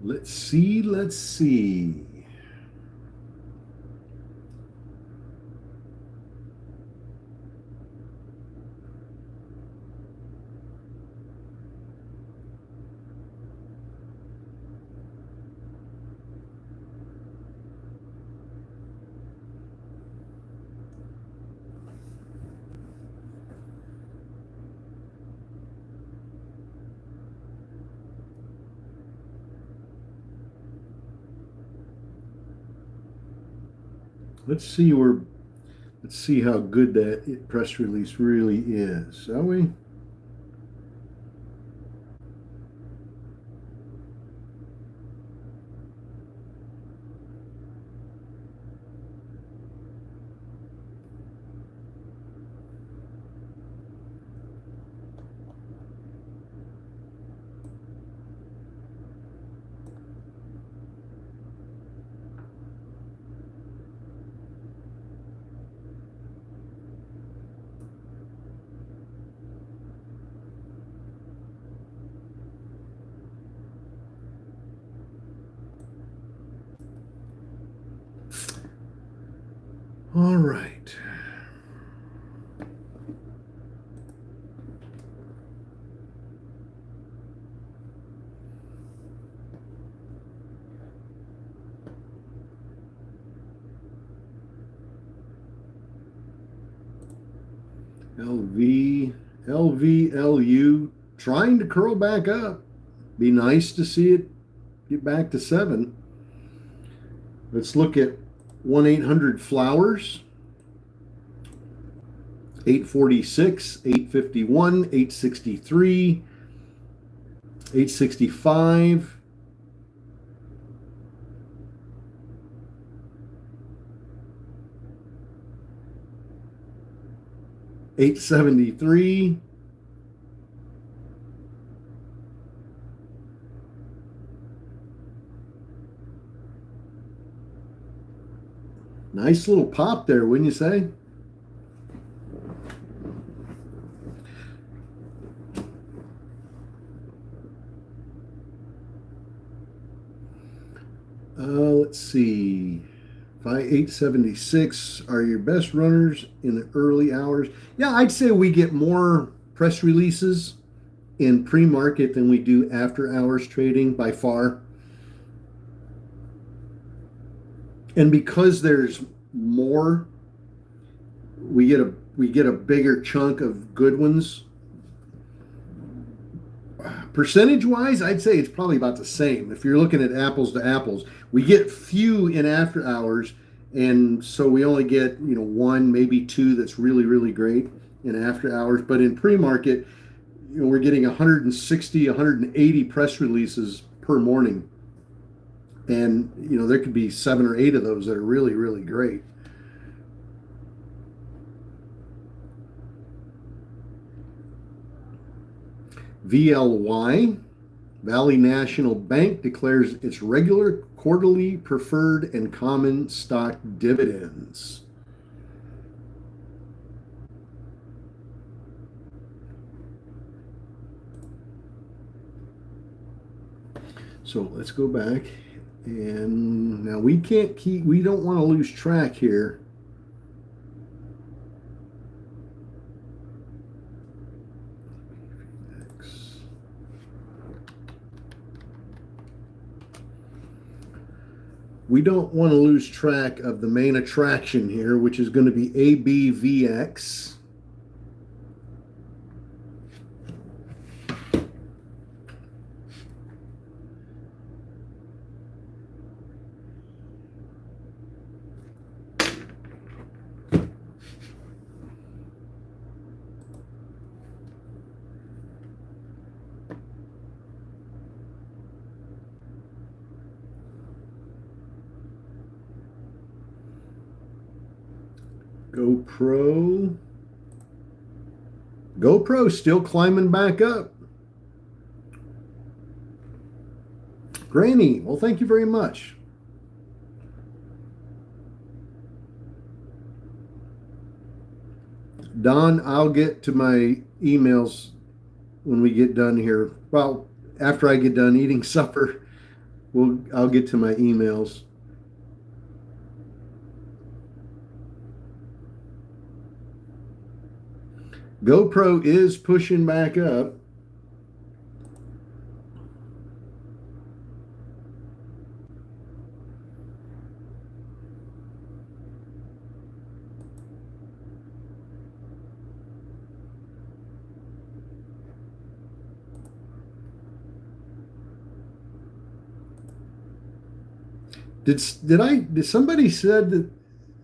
Let's see, let's see. Let's see how good that press release really is, shall we? LV, LVLU trying to curl back up. Be nice to see it get back to 7. Let's look at 1-800 Flowers. 846, 851, 863, 865. $873. Nice little pop there, wouldn't you say? Let's see. 876 are your best runners in the early hours. Yeah, I'd say we get more press releases in pre-market than we do after hours trading by far. And because there's more, we get a bigger chunk of good ones. Percentage wise, I'd say it's probably about the same. If you're looking at apples to apples, we get few in after hours, and so we only get, one, maybe two that's really, really great in after hours. But in pre-market, we're getting 160, 180 press releases per morning. And, there could be 7 or 8 of those that are really, really great. VLY, Valley National Bank, declares its regular, quarterly, preferred, and common stock dividends. So let's go back. And now we don't want to lose track here. We don't want to lose track of the main attraction here, which is going to be ABVX. GoPro still climbing back up. Granny, well, thank you very much. Don, I'll get to my emails when we get done here. Well, after I get done eating supper, I'll get to my emails. GoPro is pushing back up. Did somebody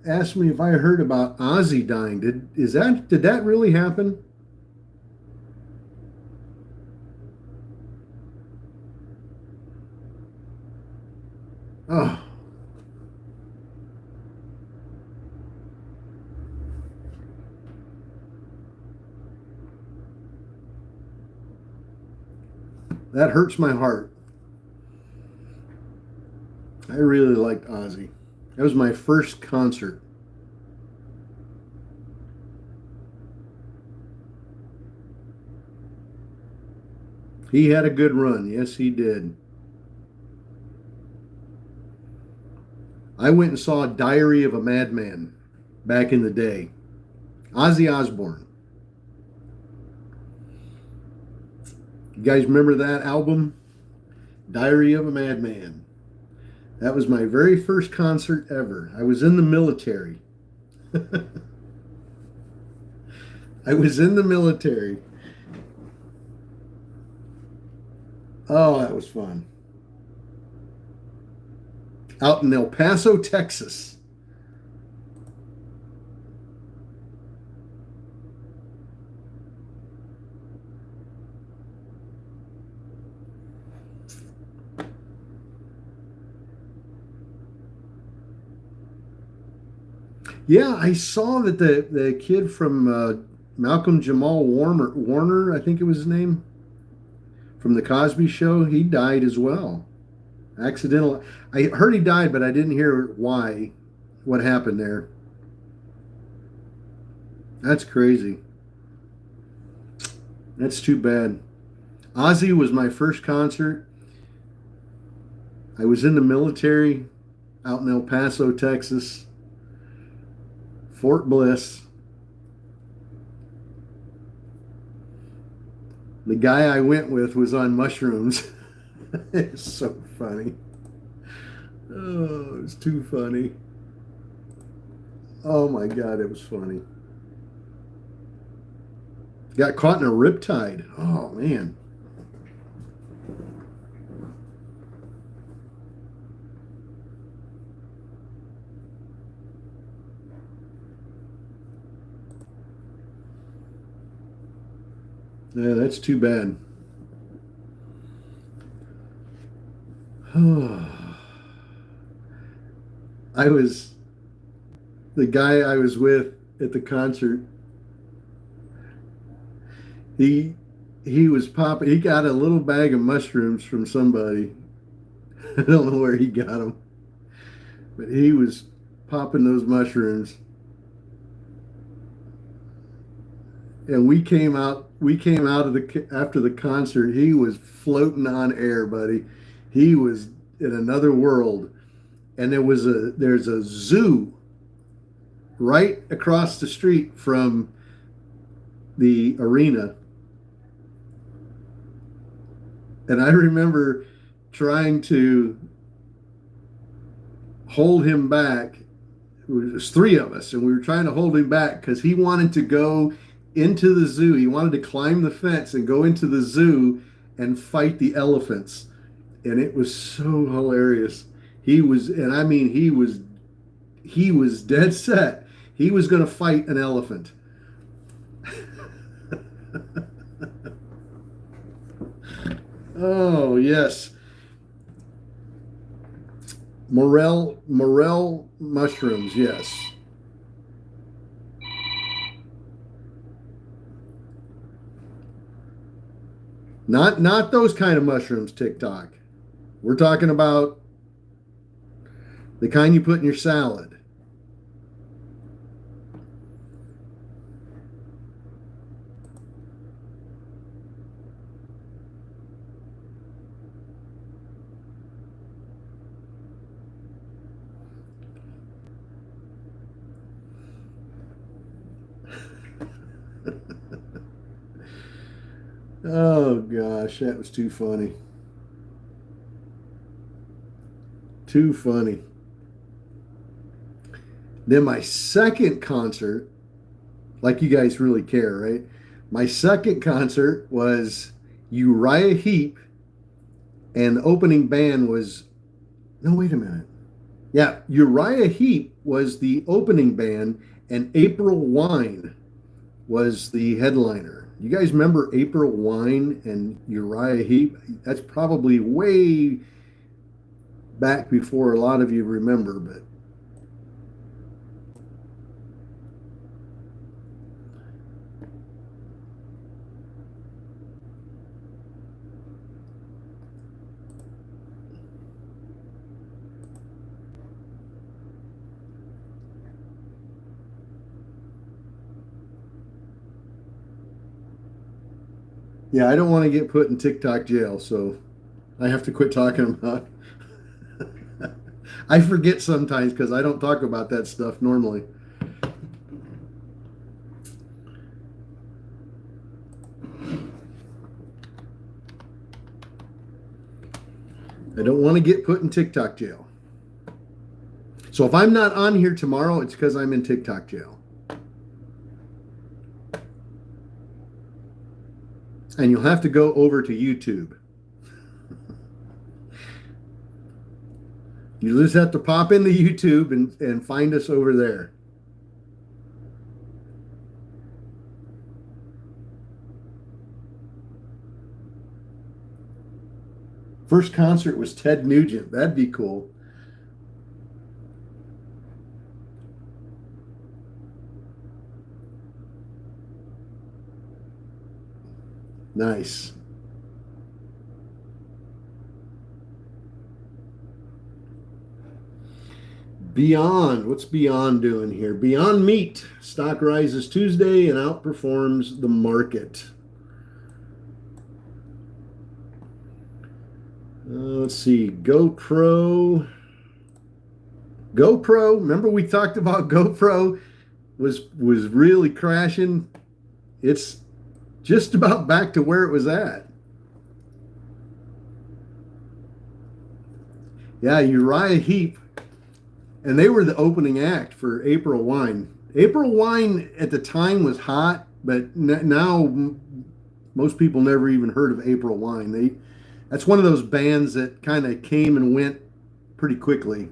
asked me if I heard about Ozzy dying? Did that really happen? Oh. That hurts my heart. I really liked Ozzy. That was my first concert. He had a good run. Yes, he did. I went and saw Diary of a Madman back in the day. Ozzy Osbourne. You guys remember that album? Diary of a Madman. That was my very first concert ever. I was in the military. I was in the military. Oh, that was fun. Out in El Paso, Texas. Yeah, I saw that the kid from Malcolm Jamal Warner, I think it was his name, from the Cosby Show, he died as well. Accidental. I heard he died, but I didn't hear why. What happened there? That's crazy. That's too bad. Ozzy was my first concert. I was in the military out in El Paso, Texas, Fort Bliss. The guy I went with was on mushrooms. It's so funny. Oh, it's too funny. Oh my God, it was funny. Got caught in a riptide. Oh man. Yeah, that's too bad. I was the guy I was with at the concert. He he was popping. He got a little bag of mushrooms from somebody. I don't know where he got them, but he was popping those mushrooms. And we came out. We came out of the after the concert. He was floating on air, buddy. He was in another world. And there's a zoo right across the street from the arena. And I remember trying to hold him back. It was three of us, and we were trying to hold him back because he wanted to go into the zoo. He wanted to climb the fence and go into the zoo and fight the elephants. And it was so hilarious. He was, and I mean, he was dead set. He was going to fight an elephant. Oh, yes. Morel mushrooms, yes. Not those kind of mushrooms, TikTok. We're talking about the kind you put in your salad. Oh gosh, that was too funny. Too funny. Then my second concert, like you guys really care, right? My second concert was Uriah Heep, and the opening band was, no, wait a minute. Yeah, Uriah Heep was the opening band, and April Wine was the headliner. You guys remember April Wine and Uriah Heep? That's probably way back before a lot of you remember, but yeah, I don't want to get put in TikTok jail, so I have to quit talking about. I forget sometimes because I don't talk about that stuff normally. I don't want to get put in TikTok jail. So if I'm not on here tomorrow, it's because I'm in TikTok jail. And you'll have to go over to YouTube. You just have to pop into YouTube and find us over there. First concert was Ted Nugent. That'd be cool. Nice. Beyond, what's Beyond doing here? Beyond Meat. Stock rises Tuesday and outperforms the market. Let's see. GoPro. Remember we talked about GoPro was really crashing. It's just about back to where it was at. Yeah, Uriah Heep. And they were the opening act for April Wine. April Wine at the time was hot, but now most people never even heard of April Wine. That's one of those bands that kind of came and went pretty quickly.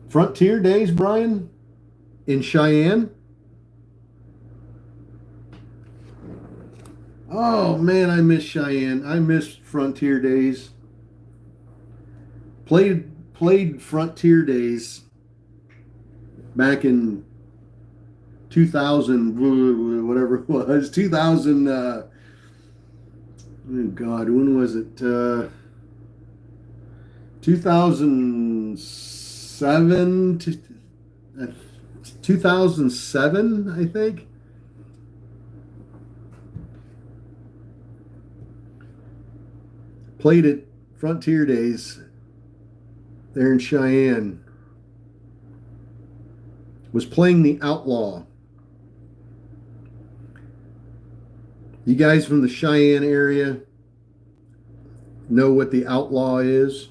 Frontier Days, Brian, in Cheyenne. Oh man, I miss Cheyenne. I miss Frontier Days. Played Frontier Days back in 2000, whatever it was, 2000. Oh God, when was it? 2007 to 2007, I think. Played at Frontier Days there in Cheyenne. Was playing the Outlaw. You guys from the Cheyenne area know what the Outlaw is?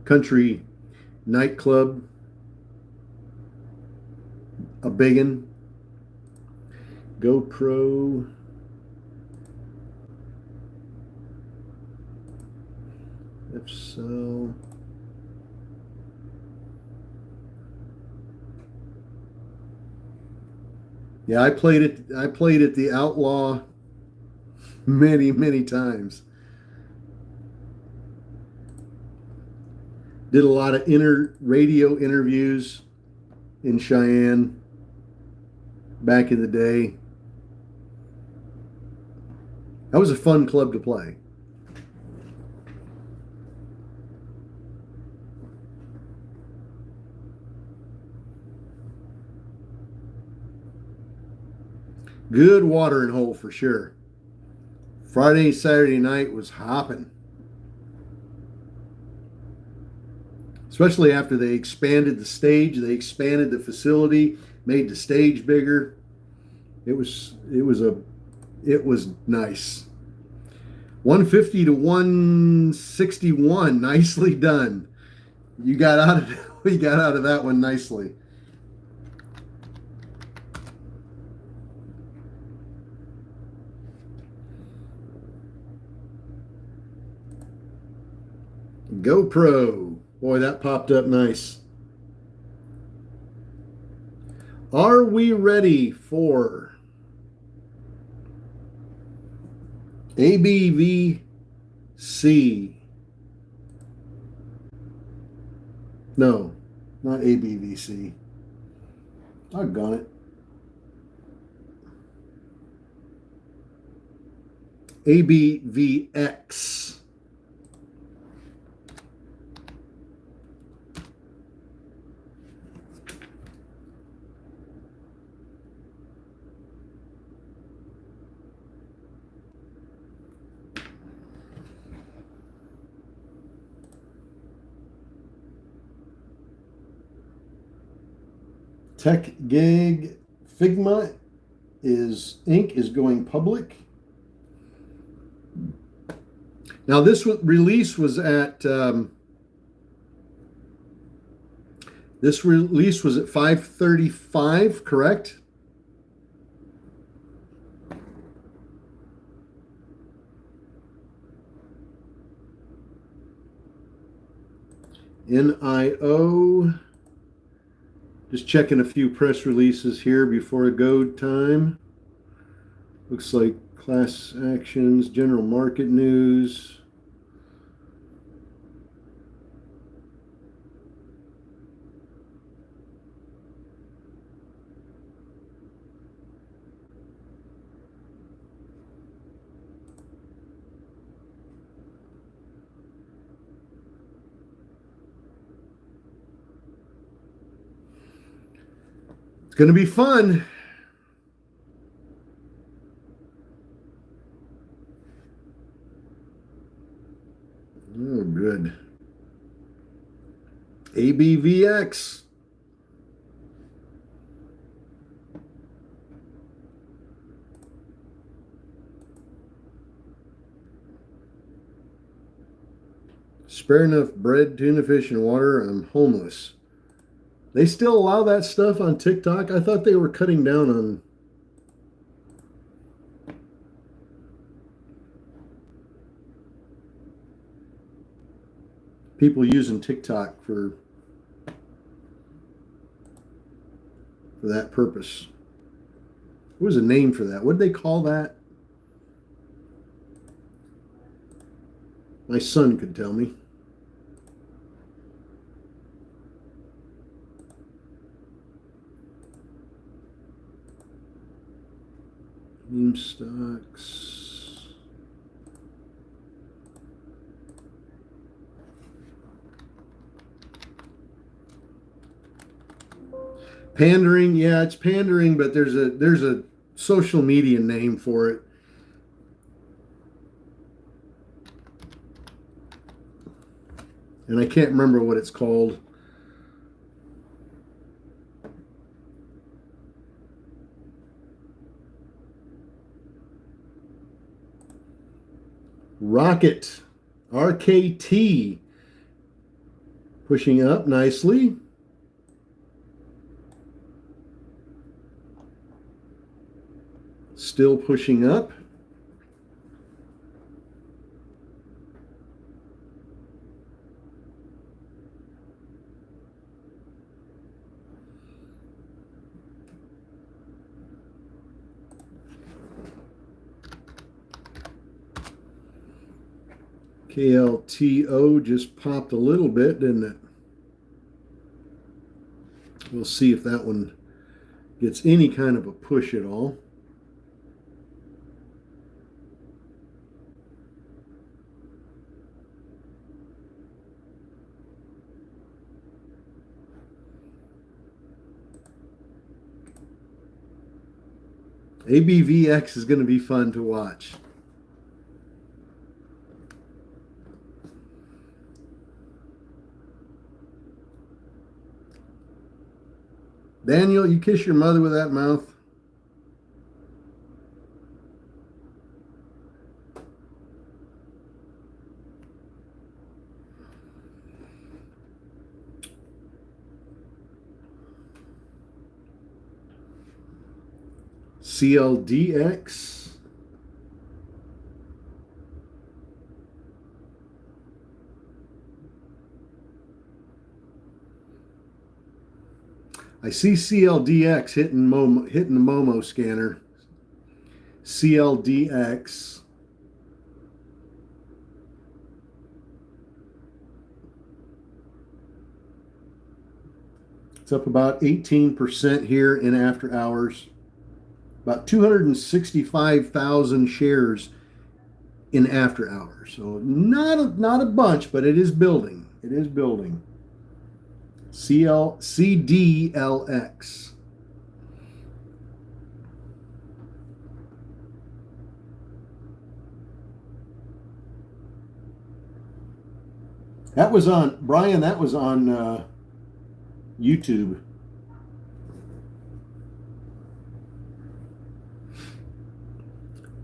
Country nightclub, a biggin. GoPro. If so. Yeah, I played it. I played at the Outlaw many, many times. Did a lot of radio interviews in Cheyenne back in the day. That was a fun club to play. Good watering hole for sure. Friday, Saturday night was hopping. Especially after they expanded the stage, they expanded the facility, made the stage bigger. It was nice. 150 to 161, nicely done. You got out of that one nicely. GoPro. Boy, that popped up nice. Are we ready for ABVC? No, not ABVC. Doggone it. ABVX. TechGig Figma Inc. is going public. Now this release was at 5:35, correct? NIO. Just checking a few press releases here before go time. Looks like class actions, general market news. It's going to be fun. Oh, good. ABVX. Spare enough bread, tuna fish, and water. I'm homeless. They still allow that stuff on TikTok? I thought they were cutting down on people using TikTok for that purpose. What was a name for that? What did they call that? My son could tell me. Meme stocks. Pandering, yeah, it's pandering, but there's a social media name for it. And I can't remember what it's called. Rocket, RKT, pushing up nicely. Still pushing up. KLTO just popped a little bit, didn't it? We'll see if that one gets any kind of a push at all. ABVX is going to be fun to watch. Daniel, you kiss your mother with that mouth? CLDX. I see CLDX hitting the Momo scanner. CLDX. It's up about 18% here in after hours. About 265,000 shares in after hours. So not a bunch, but it is building. It is building. CDLX. That was on, Brian, that was on YouTube.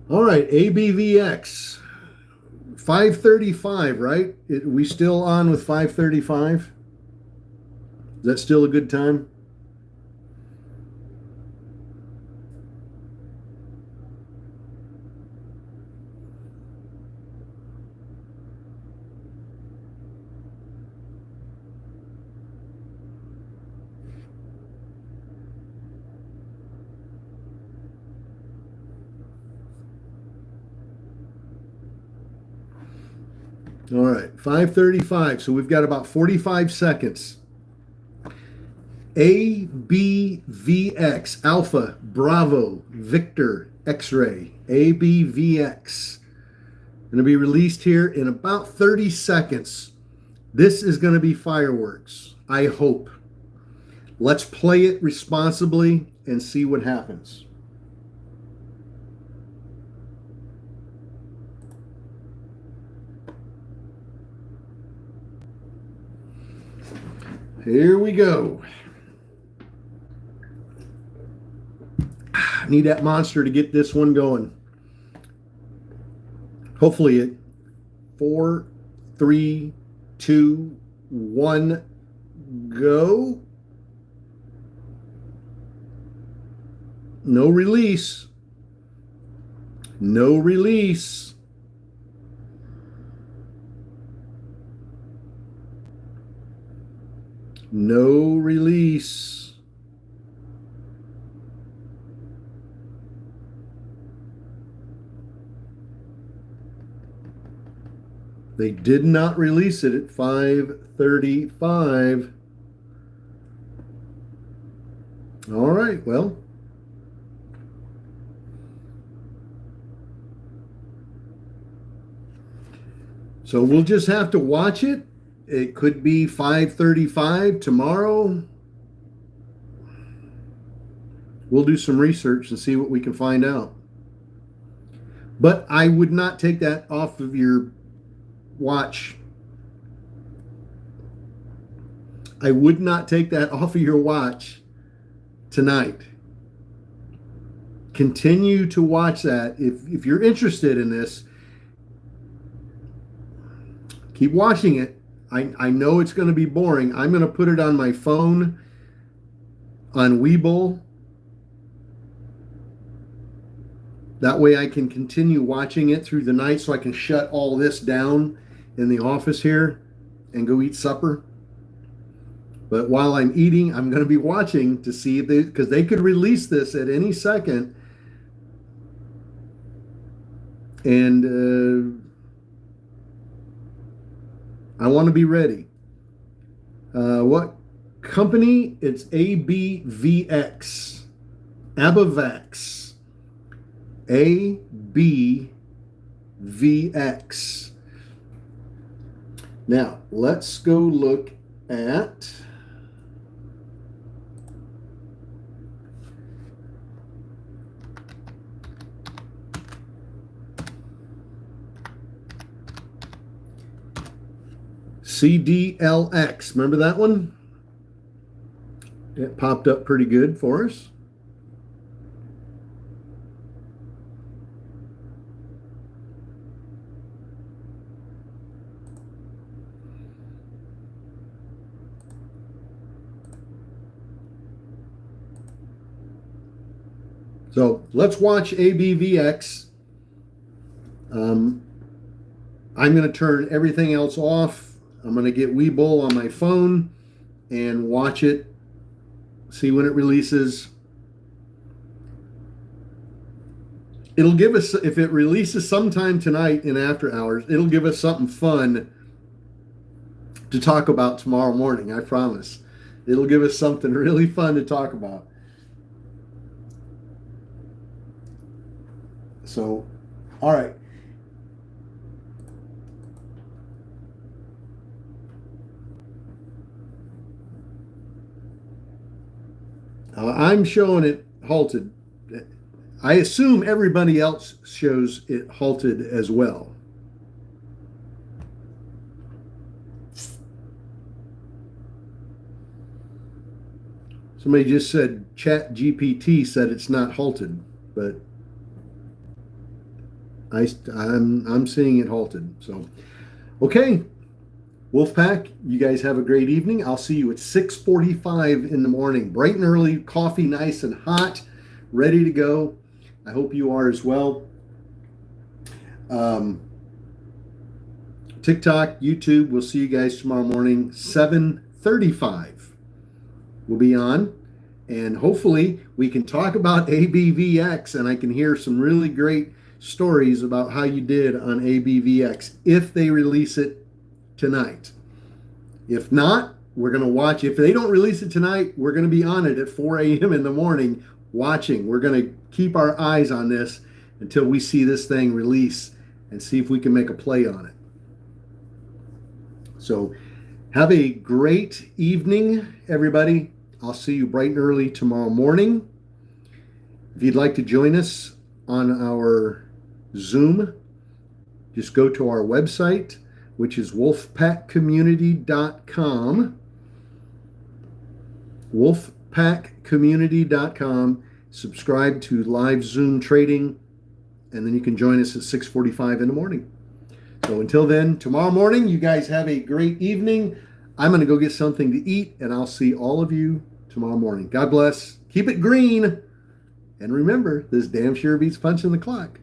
All right, ABVX 535, right? We still on with 535? Is that still a good time? All right, 535. So we've got about 45 seconds. ABVX, Alpha, Bravo, Victor, X-Ray, ABVX. Going to be released here in about 30 seconds. This is going to be fireworks, I hope. Let's play it responsibly and see what happens. Here we go. I need that monster to get this one going. Hopefully it 4, 3, 2, 1, go. No release. No release. No release. They did not release it at 5:35. All right, well. So we'll just have to watch it. It could be 5:35 tomorrow. We'll do some research and see what we can find out. But I would not take that off of your watch. I would not take that off of your watch tonight. Continue to watch that. If you're interested in this, keep watching it. I know it's going to be boring. I'm going to put it on my phone on Webull. That way I can continue watching it through the night so I can shut all this down in the office here and go eat supper. But while I'm eating, I'm going to be watching to see if because they could release this at any second. And I want to be ready. What company? It's ABVX. Abavax. ABVX. Now, let's go look at CDLX. Remember that one? It popped up pretty good for us. So let's watch ABVX. I'm going to turn everything else off. I'm going to get Webull on my phone and watch it, see when it releases. It'll give us, if it releases sometime tonight in after hours, it'll give us something fun to talk about tomorrow morning, I promise. It'll give us something really fun to talk about. So, all right. I'm showing it halted. I assume everybody else shows it halted as well. Somebody just said Chat GPT said it's not halted, but I'm seeing it halted. So, okay, Wolfpack, you guys have a great evening. I'll see you at 6:45 in the morning, bright and early, coffee nice and hot, ready to go. I hope you are as well. TikTok, YouTube, we'll see you guys tomorrow morning, 7:35. We'll be on, and hopefully we can talk about ABVX, and I can hear some really great stories about how you did on ABVX if they release it tonight. If not, we're going to watch. If they don't release it tonight, we're going to be on it at 4 a.m. in the morning watching. We're going to keep our eyes on this until we see this thing release and see if we can make a play on it. So have a great evening, everybody. I'll see you bright and early tomorrow morning. If you'd like to join us on our Zoom, just go to our website, which is wolfpackcommunity.com. wolfpackcommunity.com. Subscribe to live Zoom trading, and then you can join us at 6:45 in the morning. So until then, tomorrow morning, you guys have a great evening. I'm going to go get something to eat, and I'll see all of you tomorrow morning. God bless. Keep it green. And remember, this damn sure beats punching the clock.